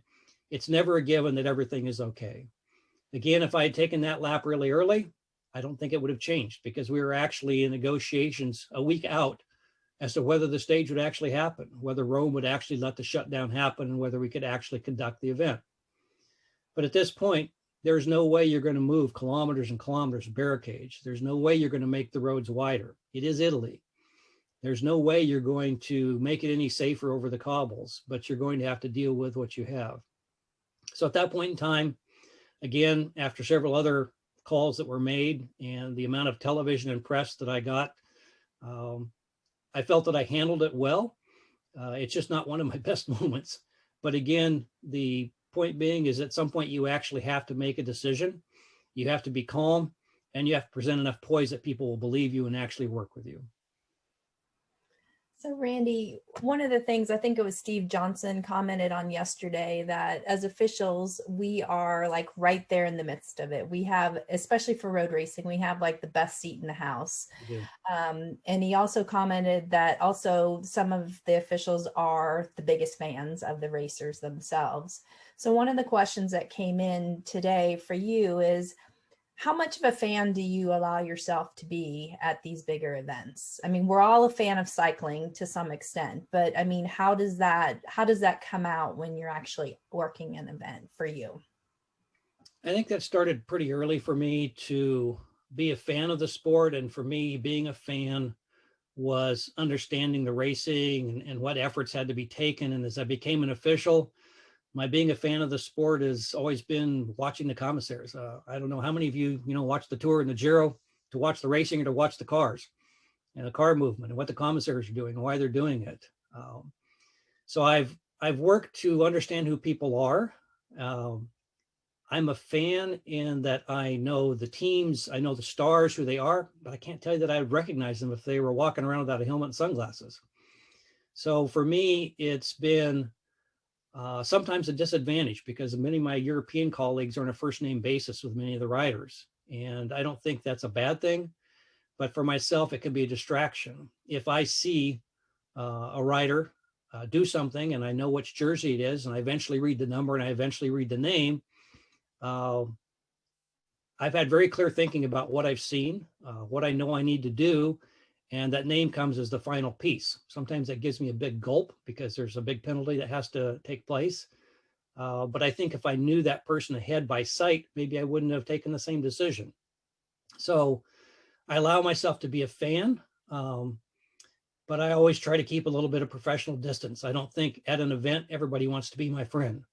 it's never a given that everything is okay. Again, if I had taken that lap really early, I don't think it would have changed, because we were actually in negotiations a week out as to whether the stage would actually happen, whether Rome would actually let the shutdown happen, and whether we could actually conduct the event. But at this point, there's no way you're going to move kilometers and kilometers of barricades. There's no way you're going to make the roads wider. It is Italy. There's no way you're going to make it any safer over the cobbles, but you're going to have to deal with what you have. So at that point in time, again, after several other calls that were made and the amount of television and press that I got, I felt that I handled it well. It's just not one of my best moments. But again, the point being is at some point you actually have to make a decision. You have to be calm, and you have to present enough poise that people will believe you and actually work with you. So Randy, one of the things I think it was Steve Johnson commented on yesterday, that as officials, we are like right there in the midst of it. We have, especially for road racing, we have like the best seat in the house. And he also commented that also some of the officials are the biggest fans of the racers themselves. So one of the questions that came in today for you is, how much of a fan do you allow yourself to be at these bigger events? I mean, we're all a fan of cycling to some extent, but I mean, how does that come out when you're actually working an event for you? I think that started pretty early for me to be a fan of the sport. And for me, being a fan was understanding the racing and what efforts had to be taken. And as I became an official, my being a fan of the sport has always been watching the commissaires. I don't know how many of you, watch the Tour and the Giro to watch the racing or to watch the cars and the car movement and what the commissaires are doing and why they're doing it. So I've worked to understand who people are. I'm a fan in that I know the teams, I know the stars, who they are, but I can't tell you that I would recognize them if they were walking around without a helmet and sunglasses. So for me, it's been sometimes a disadvantage, because many of my European colleagues are on a first name basis with many of the riders. And I don't think that's a bad thing, but for myself, it can be a distraction. If I see a rider do something and I know which jersey it is, and I eventually read the number and I eventually read the name, I've had very clear thinking about what I've seen, what I know I need to do, and that name comes as the final piece. Sometimes that gives me a big gulp because there's a big penalty that has to take place. But I think if I knew that person ahead by sight, maybe I wouldn't have taken the same decision. So I allow myself to be a fan, but I always try to keep a little bit of professional distance. I don't think at an event, everybody wants to be my friend.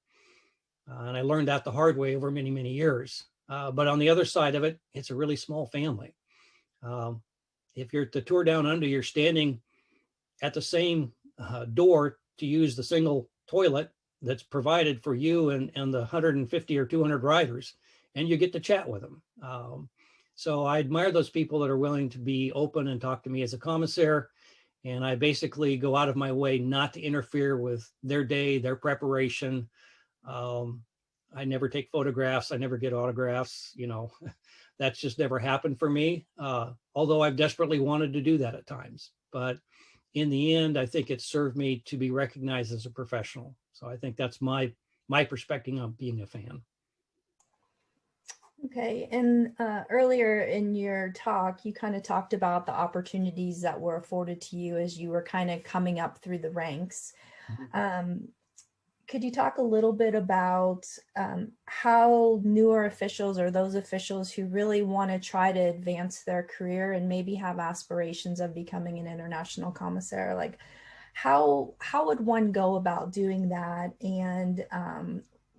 And I learned that the hard way over many, many years. But on the other side of it, it's a really small family. If you're at the Tour Down Under, you're standing at the same door to use the single toilet that's provided for you and the 150 or 200 riders, and you get to chat with them. So I admire those people that are willing to be open and talk to me as a commissaire. And I basically go out of my way not to interfere with their day, their preparation. I never take photographs. I never get autographs. That's just never happened for me. Although I've desperately wanted to do that at times, but in the end, I think it served me to be recognized as a professional. So I think that's my perspective on being a fan. Okay, and earlier in your talk, you kind of talked about the opportunities that were afforded to you as you were kind of coming up through the ranks. Could you talk a little bit about how newer officials, or those officials who really want to try to advance their career and maybe have aspirations of becoming an international commissaire, like how would one go about doing that? And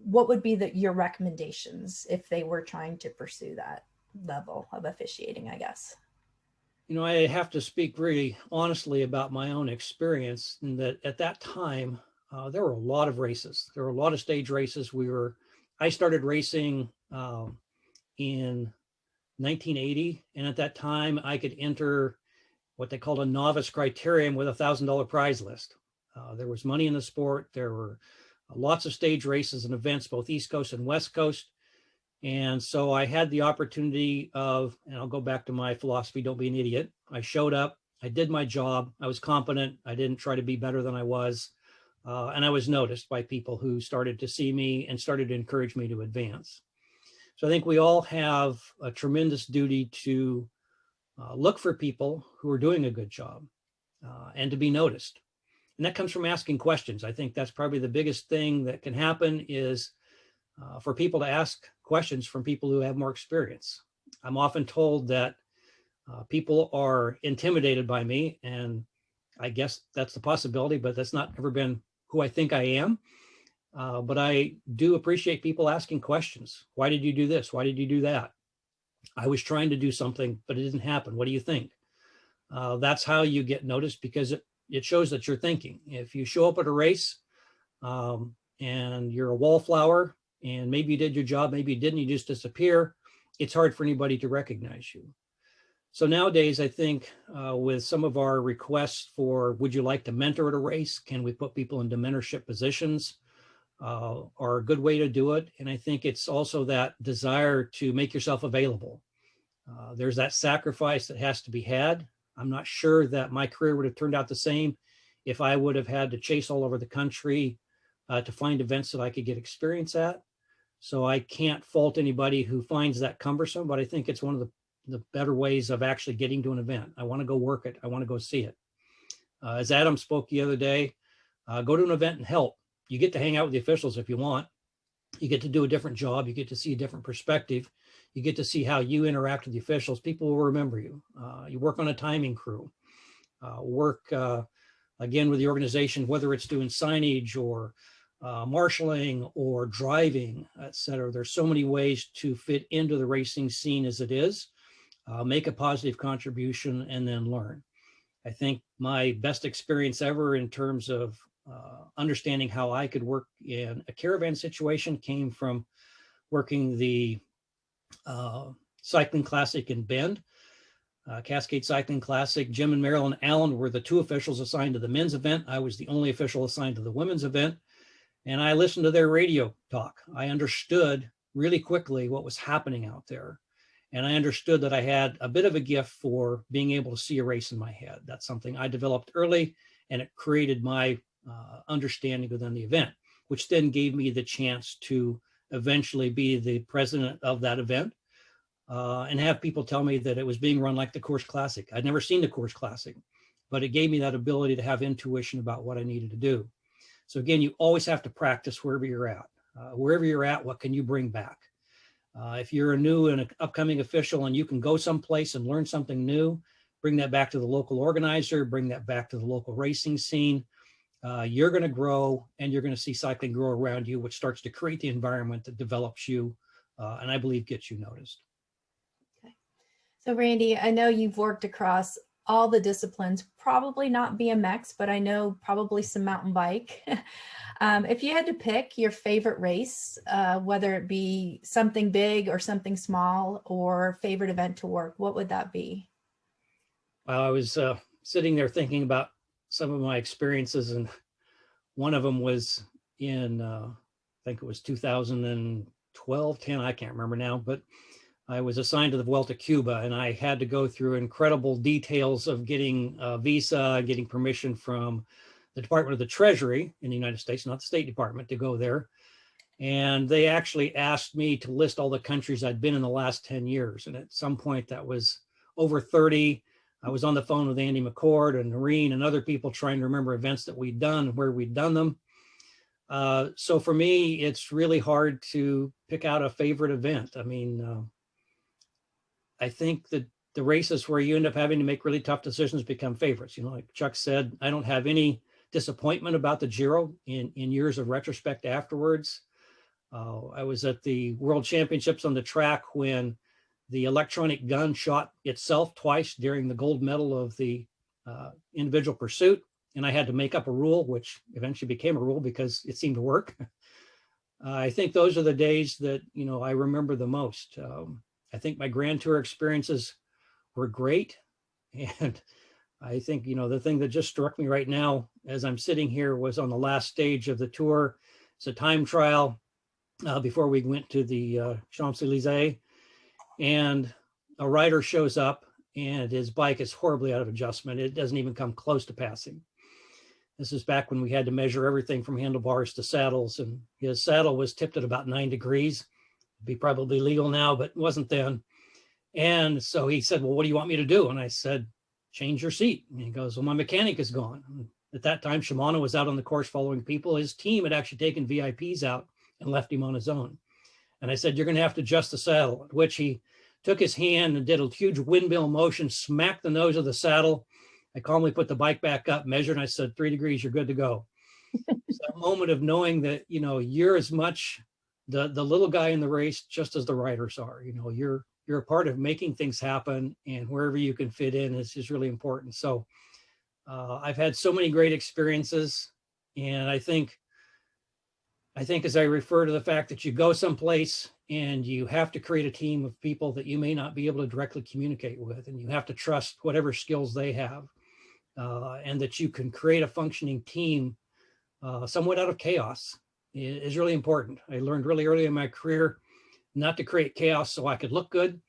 what would be your recommendations if they were trying to pursue that? level of officiating, I guess? You know, I have to speak really honestly about my own experience in that at that time, there were a lot of races. There were a lot of stage races. I started racing in 1980. And at that time I could enter what they called a novice criterium with $1,000 prize list. There was money in the sport. There were lots of stage races and events, both East Coast and West Coast. And so I had the opportunity of, and I'll go back to my philosophy, don't be an idiot. I showed up, I did my job, I was competent, I didn't try to be better than I was. And I was noticed by people who started to see me and started to encourage me to advance. So I think we all have a tremendous duty to look for people who are doing a good job and to be noticed. And that comes from asking questions. I think that's probably the biggest thing that can happen is for people to ask questions from people who have more experience. I'm often told that people are intimidated by me, and I guess that's the possibility, but that's not ever been who I think I am. But I do appreciate people asking questions. Why did you do this? Why did you do that? I was trying to do something, but it didn't happen. What do you think? That's how you get noticed, because it shows that you're thinking. If you show up at a race and you're a wallflower and maybe you did your job, maybe you didn't, you just disappear, it's hard for anybody to recognize you. So nowadays, I think with some of our requests for, would you like to mentor at a race? Can we put people into mentorship positions? Are a good way to do it. And I think it's also that desire to make yourself available. There's that sacrifice that has to be had. I'm not sure that my career would have turned out the same if I would have had to chase all over the country to find events that I could get experience at. So I can't fault anybody who finds that cumbersome, but I think it's one of the better ways of actually getting to an event. I want to go work it. I want to go see it. As Adam spoke the other day, go to an event and help. You get to hang out with the officials if you want. You get to do a different job. You get to see a different perspective. You get to see how you interact with the officials. People will remember you. You work on a timing crew. Work again with the organization, whether it's doing signage or marshaling or driving, et cetera. There's so many ways to fit into the racing scene as it is, make a positive contribution, and then learn. I think my best experience ever in terms of understanding how I could work in a caravan situation came from working the cycling classic in Bend, Cascade Cycling Classic. Jim and Marilyn Allen were the two officials assigned to the men's event. I was the only official assigned to the women's event. And I listened to their radio talk. I understood really quickly what was happening out there. And I understood that I had a bit of a gift for being able to see a race in my head. That's something I developed early, and it created my understanding within the event, which then gave me the chance to eventually be the president of that event and have people tell me that it was being run like the Course Classic. I'd never seen the Course Classic, but it gave me that ability to have intuition about what I needed to do. So again, you always have to practice wherever you're at. Wherever you're at, what can you bring back? If you're a new and upcoming official and you can go someplace and learn something new, bring that back to the local organizer, bring that back to the local racing scene. You're going to grow, and you're going to see cycling grow around you, which starts to create the environment that develops you, and I believe gets you noticed. Okay. So Randy, I know you've worked across all the disciplines, probably not BMX, but I know probably some mountain bike. If you had to pick your favorite race, whether it be something big or something small, or favorite event to work, what would that be? Well, I was sitting there thinking about some of my experiences, and one of them was in, I think it was 2012, 10, I can't remember now, but I was assigned to the Vuelta, Cuba, and I had to go through incredible details of getting a visa, getting permission from the Department of the Treasury in the United States, not the State Department, to go there. And they actually asked me to list all the countries I'd been in the last 10 years. And at some point that was over 30. I was on the phone with Andy McCord and Noreen and other people trying to remember events that we'd done and where we'd done them. So for me, it's really hard to pick out a favorite event. I mean, I think that the races where you end up having to make really tough decisions become favorites. You know, like Chuck said, I don't have any disappointment about the Giro in years of retrospect afterwards. I was at the World Championships on the track when The electronic gun shot itself twice during the gold medal of the individual pursuit. And I had to make up a rule, which eventually became a rule because it seemed to work. I think those are the days that, I remember the most. I think my Grand Tour experiences were great. And I think, the thing that just struck me right now as I'm sitting here was on the last stage of the tour. It's a time trial before we went to the Champs-Élysées. And a rider shows up and his bike is horribly out of adjustment. It doesn't even come close to passing. This is back when we had to measure everything from handlebars to saddles, and his saddle was tipped at about 9 degrees. It'd be probably legal now, but it wasn't then. And so he said, well, what do you want me to do? And I said, change your seat. And he goes, well, my mechanic is gone. And at that time, Shimano was out on the course following people. His team had actually taken VIPs out and left him on his own. And I said, you're going to have to adjust the saddle, at which he took his hand and did a huge windmill motion, smacked the nose of the saddle. I calmly put the bike back up, measured, and I said, 3 degrees, you're good to go. It's that moment of knowing that, you're as much the little guy in the race, just as the riders are. You're a part of making things happen, and wherever you can fit in is really important. So I've had so many great experiences. And I think as I refer to the fact that you go someplace and you have to create a team of people that you may not be able to directly communicate with, and you have to trust whatever skills they have, and that you can create a functioning team somewhat out of chaos is really important. I learned really early in my career not to create chaos so I could look good,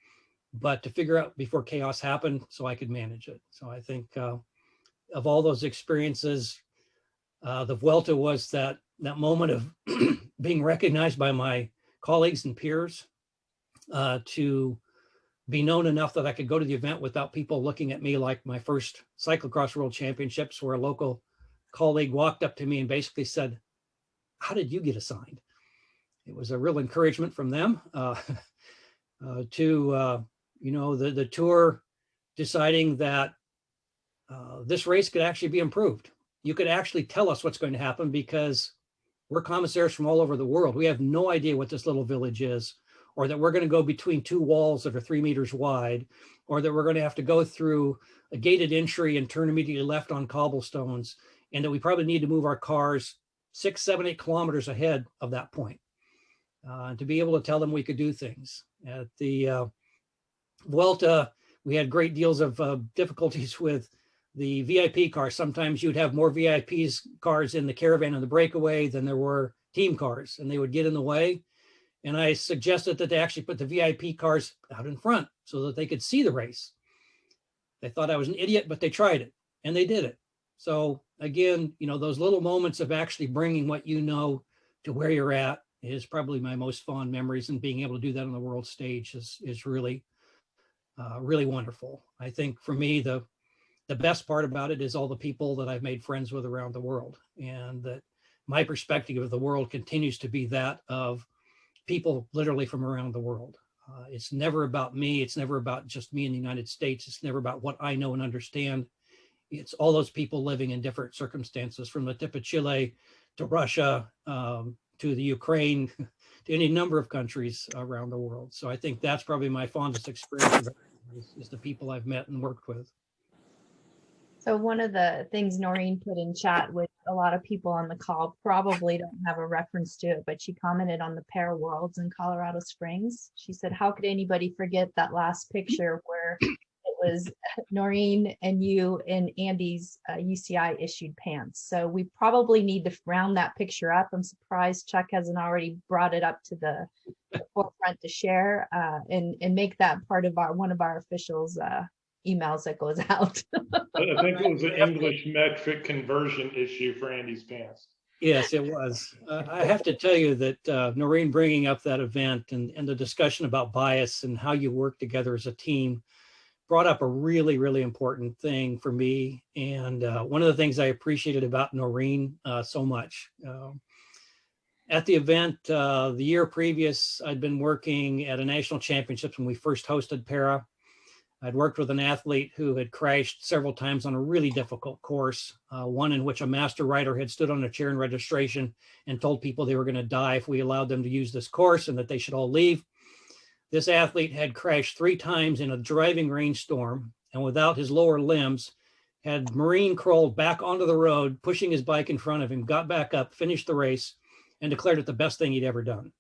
but to figure out before chaos happened so I could manage it. So I think of all those experiences, the Vuelta was that moment of being recognized by my colleagues and peers, to be known enough that I could go to the event without people looking at me like my first cyclocross world championships, where a local colleague walked up to me and basically said, how did you get assigned? It was a real encouragement from them to, the tour deciding that this race could actually be improved. You could actually tell us what's going to happen because we're commissaires from all over the world. We have no idea what this little village is, or that we're going to go between 2 walls that are 3 meters wide, or that we're going to have to go through a gated entry and turn immediately left on cobblestones, and that we probably need to move our cars 6, 7, 8 kilometers ahead of that point. To be able to tell them we could do things. At the Vuelta, we had great deals of difficulties with the VIP cars. Sometimes you'd have more VIPs cars in the caravan and the breakaway than there were team cars, and they would get in the way. And I suggested that they actually put the VIP cars out in front so that they could see the race. They thought I was an idiot, but they tried it and they did it. So again, those little moments of actually bringing what you know to where you're at is probably my most fond memories, and being able to do that on the world stage is really, really wonderful. I think for me, the best part about it is all the people that I've made friends with around the world, and that my perspective of the world continues to be that of people literally from around the world. It's never about me. It's never about just me in the United States. It's never about what I know and understand. It's all those people living in different circumstances, from the tip of Chile to Russia, to the Ukraine, to any number of countries around the world. So I think that's probably my fondest experience is the people I've met and worked with. So one of the things Noreen put in chat, which a lot of people on the call probably don't have a reference to it, but she commented on the Pair Worlds in Colorado Springs. She said, how could anybody forget that last picture where it was Noreen and you in Andy's UCI issued pants? So we probably need to round that picture up. I'm surprised Chuck hasn't already brought it up to the forefront to share and make that part of one of our officials emails that goes out. I think it was an English metric conversion issue for Andy's pants. Yes, it was. I have to tell you that Noreen bringing up that event and the discussion about bias and how you work together as a team brought up a really, really important thing for me. And one of the things I appreciated about Noreen so much. At the event, the year previous, I'd been working at a national championships when we first hosted Para. I'd worked with an athlete who had crashed several times on a really difficult course, one in which a master rider had stood on a chair in registration and told people they were going to die if we allowed them to use this course and that they should all leave. This athlete had crashed 3 times in a driving rainstorm, and without his lower limbs, had marine crawled back onto the road, pushing his bike in front of him, got back up, finished the race, and declared it the best thing he'd ever done.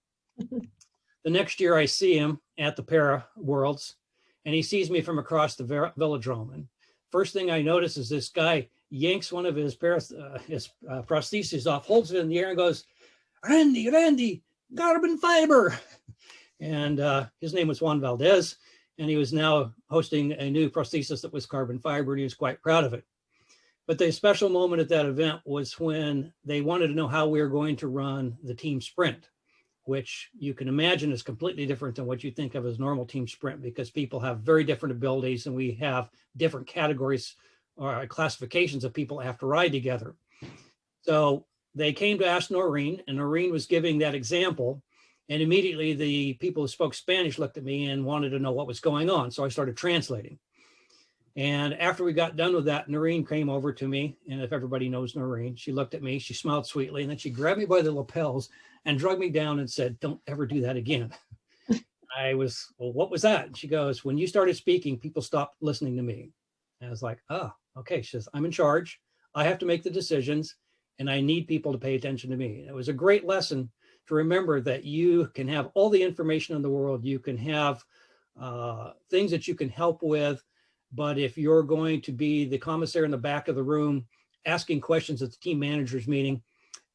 The next year I see him at the Para Worlds, and he sees me from across the velodrome. And first thing I notice is this guy yanks one of his prostheses off, holds it in the air and goes, Randy, carbon fiber. And his name was Juan Valdez, and he was now hosting a new prosthesis that was carbon fiber, and he was quite proud of it. But the special moment at that event was when they wanted to know how we were going to run the team sprint, which you can imagine is completely different than what you think of as normal team sprint, because people have very different abilities and we have different categories or classifications of people that have to ride together. So they came to ask Noreen, and Noreen was giving that example. And immediately the people who spoke Spanish looked at me and wanted to know what was going on. So I started translating. And after we got done with that, Noreen came over to me. And if everybody knows Noreen, she looked at me, she smiled sweetly, and then she grabbed me by the lapels and drug me down and said, "Don't ever do that again." I was, "Well, what was that?" And she goes, "When you started speaking, people stopped listening to me." And I was like, "Oh, okay." She says, "I'm in charge. I have to make the decisions, and I need people to pay attention to me." And it was a great lesson to remember that you can have all the information in the world. You can have things that you can help with. But if you're going to be the commissaire in the back of the room asking questions at the team managers meeting,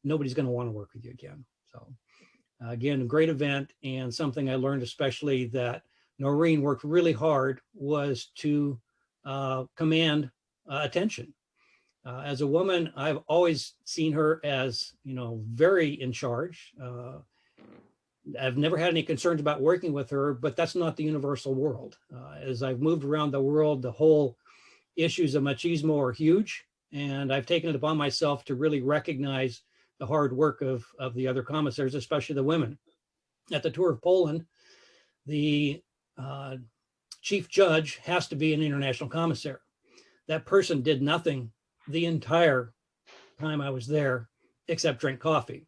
nobody's going to want to work with you again. So again, a great event, and something I learned, especially that Noreen worked really hard, was to command attention. As a woman, I've always seen her as, very in charge. I've never had any concerns about working with her, but that's not the universal world. As I've moved around the world, the whole issues of machismo are huge, and I've taken it upon myself to really recognize the hard work of the other commissaires, especially the women. At the Tour of Poland, the chief judge has to be an international commissaire. That person did nothing the entire time I was there except drink coffee.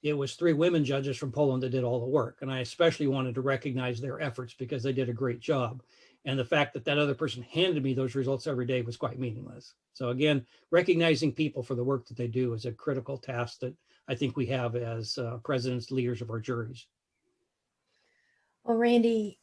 It was 3 women judges from Poland that did all the work. And I especially wanted to recognize their efforts because they did a great job. And the fact that that other person handed me those results every day was quite meaningless. So again, recognizing people for the work that they do is a critical task that I think we have as presidents, leaders of our juries. Well, Randy,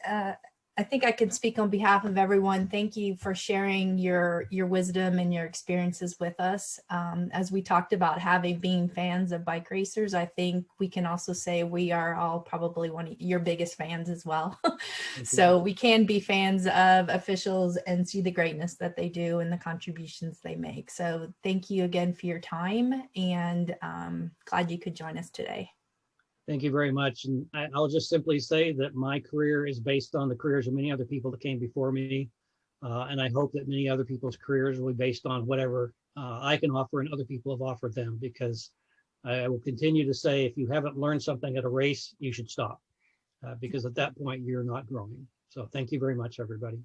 I think I can speak on behalf of everyone. Thank you for sharing your wisdom and your experiences with us. As we talked about being fans of bike racers, I think we can also say we are all probably one of your biggest fans as well. So we can be fans of officials and see the greatness that they do and the contributions they make. So thank you again for your time, and glad you could join us today. Thank you very much. And I'll just simply say that my career is based on the careers of many other people that came before me. And I hope that many other people's careers will be based on whatever I can offer and other people have offered them, because I will continue to say, if you haven't learned something at a race, you should stop, because at that point you're not growing. So thank you very much, everybody.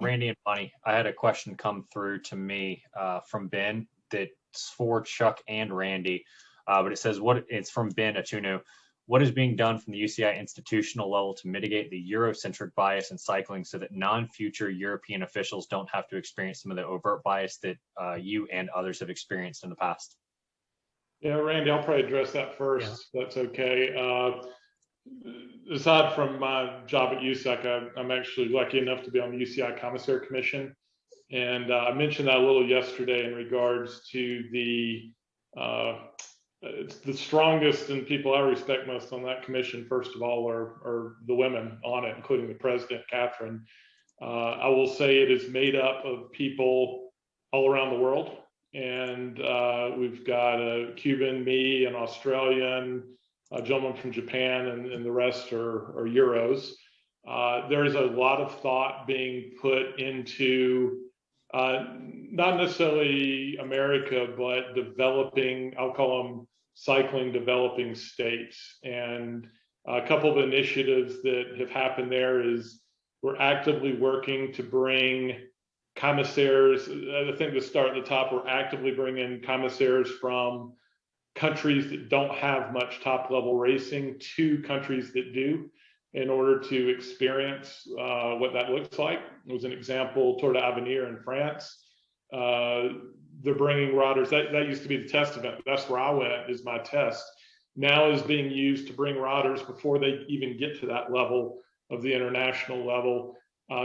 Randy and Bonnie, I had a question come through to me from Ben that's for Chuck and Randy, but it says, it's from Ben Atuno. What is being done from the UCI institutional level to mitigate the Eurocentric bias in cycling so that non-future European officials don't have to experience some of the overt bias that you and others have experienced in the past? Yeah, Randy, I'll probably address that first. Yeah. That's okay. Aside from my job at USEC, I'm actually lucky enough to be on the UCI Commissaire Commission. And I mentioned that a little yesterday in regards to the it's the strongest and people I respect most on that commission, first of all, are the women on it, including the president, Catherine. I will say it is made up of people all around the world. And we've got a Cuban, me, an Australian, a gentleman from Japan, and the rest are Euros. There is a lot of thought being put into not necessarily America, but developing, I'll call them cycling developing states. And a couple of initiatives that have happened there is we're actively working to bring commissaires. I think to start at the top, we're actively bringing commissaires from countries that don't have much top level racing to countries that do. in order to experience what that looks like. It was an example, Tour d'Avenir in France. They're bringing riders, that used to be the test event. That's where I went, is my test. Now is being used to bring riders before they even get to that level of the international level.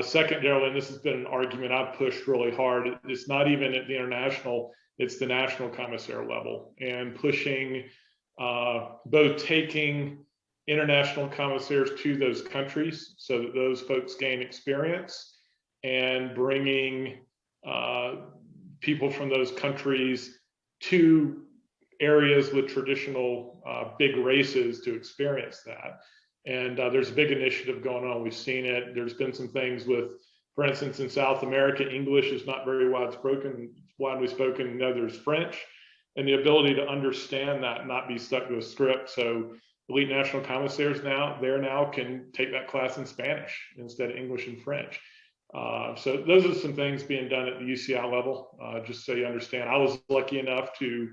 Secondarily, and this has been an argument I've pushed really hard, it's not even at the international, it's the national commissaire level, and pushing both taking international commissaires to those countries so that those folks gain experience, and bringing people from those countries to areas with traditional big races to experience that. And there's a big initiative going on. We've seen it. There's been some things with, for instance, in South America, English is not very widely spoken. No, there's French, and the ability to understand that and not be stuck to a script. So elite national commissaires now can take that class in Spanish instead of English and French. So those are some things being done at the UCI level, just so you understand. I was lucky enough to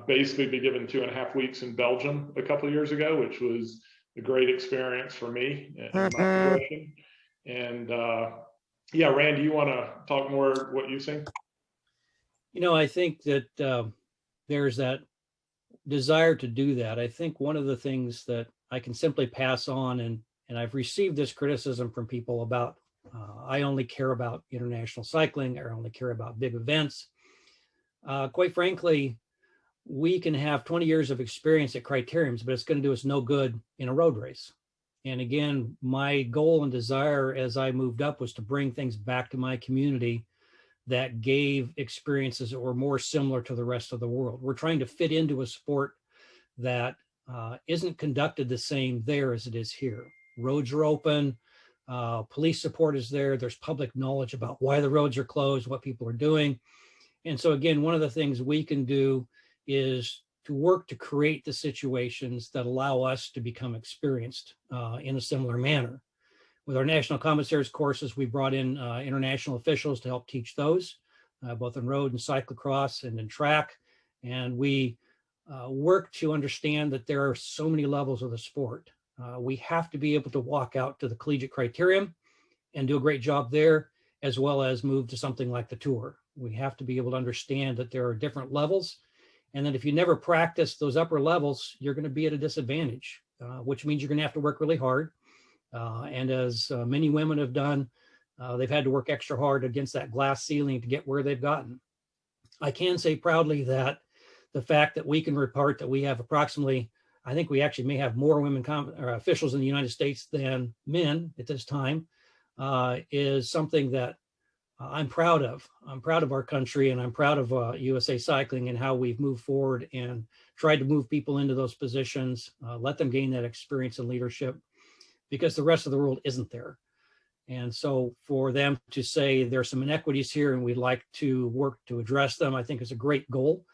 basically be given 2.5 weeks in Belgium a couple of years ago, which was a great experience for me in my progression. And yeah, Randy, you want to talk more what you've seen? You know, I think that there's that desire to do that. I think one of the things that I can simply pass on, and I've received this criticism from people about, I only care about international cycling, or only care about big events. Quite frankly, we can have 20 years of experience at criteriums, but it's going to do us no good in a road race. And again, my goal and desire as I moved up was to bring things back to my community that gave experiences that were more similar to the rest of the world. We're trying to fit into a sport that isn't conducted the same there as it is here. Roads are open, police support is there, there's public knowledge about why the roads are closed, what people are doing. And so again, one of the things we can do is to work to create the situations that allow us to become experienced in a similar manner. With our national commissaires courses, we brought in international officials to help teach those, both in road and cyclocross and in track. And we work to understand that there are so many levels of the sport. We have to be able to walk out to the collegiate criterium and do a great job there, as well as move to something like the Tour. We have to be able to understand that there are different levels, and that if you never practice those upper levels, you're going to be at a disadvantage, which means you're going to have to work really hard. And as many women have done, they've had to work extra hard against that glass ceiling to get where they've gotten. I can say proudly that the fact that we can report that we have approximately, I think we actually may have more women officials in the United States than men at this time, is something that I'm proud of. I'm proud of our country, and I'm proud of USA Cycling and how we've moved forward and tried to move people into those positions, let them gain that experience and leadership, because the rest of the world isn't there. And so for them to say there's some inequities here and we'd like to work to address them, I think is a great goal.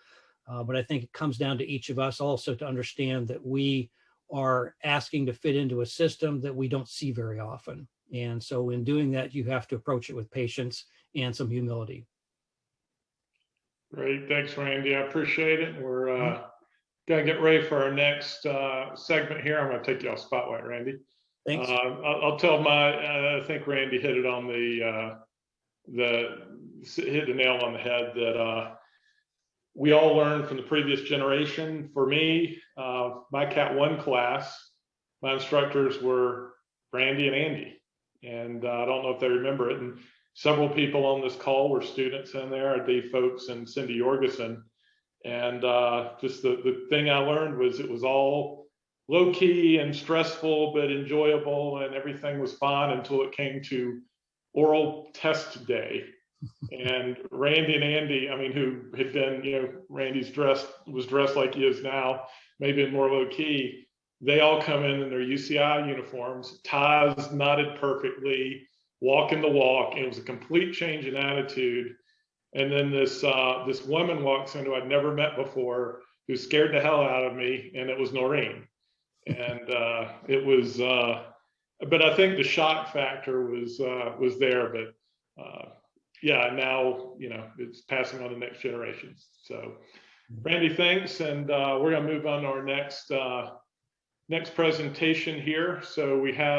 But I think it comes down to each of us also to understand that we are asking to fit into a system that we don't see very often. And so in doing that, you have to approach it with patience and some humility. Great, thanks, Randy. I appreciate it. We're gonna get ready for our next segment here. I'm gonna take you off spotlight, Randy. Thanks. I'll tell I think Randy hit it on hit the nail on the head that we all learned from the previous generation. For me, my Cat 1 class, my instructors were Randy and Andy. And I don't know if they remember it. And several people on this call were students in there, Dave Folks and Cindy Jorgensen. And just the thing I learned was it was all low key and stressful, but enjoyable, and everything was fine until it came to oral test day. And Randy and Andy, I mean, who had been, Randy's was dressed like he is now, maybe more low key. They all come in their UCI uniforms, ties knotted perfectly, walking the walk. It was a complete change in attitude. And then this woman walks in who I'd never met before, who scared the hell out of me, and it was Noreen. And it was, but I think the shock factor was there. But yeah, now it's passing on to the next generations. So, Randy, thanks, and we're gonna move on to our next next presentation here. So we have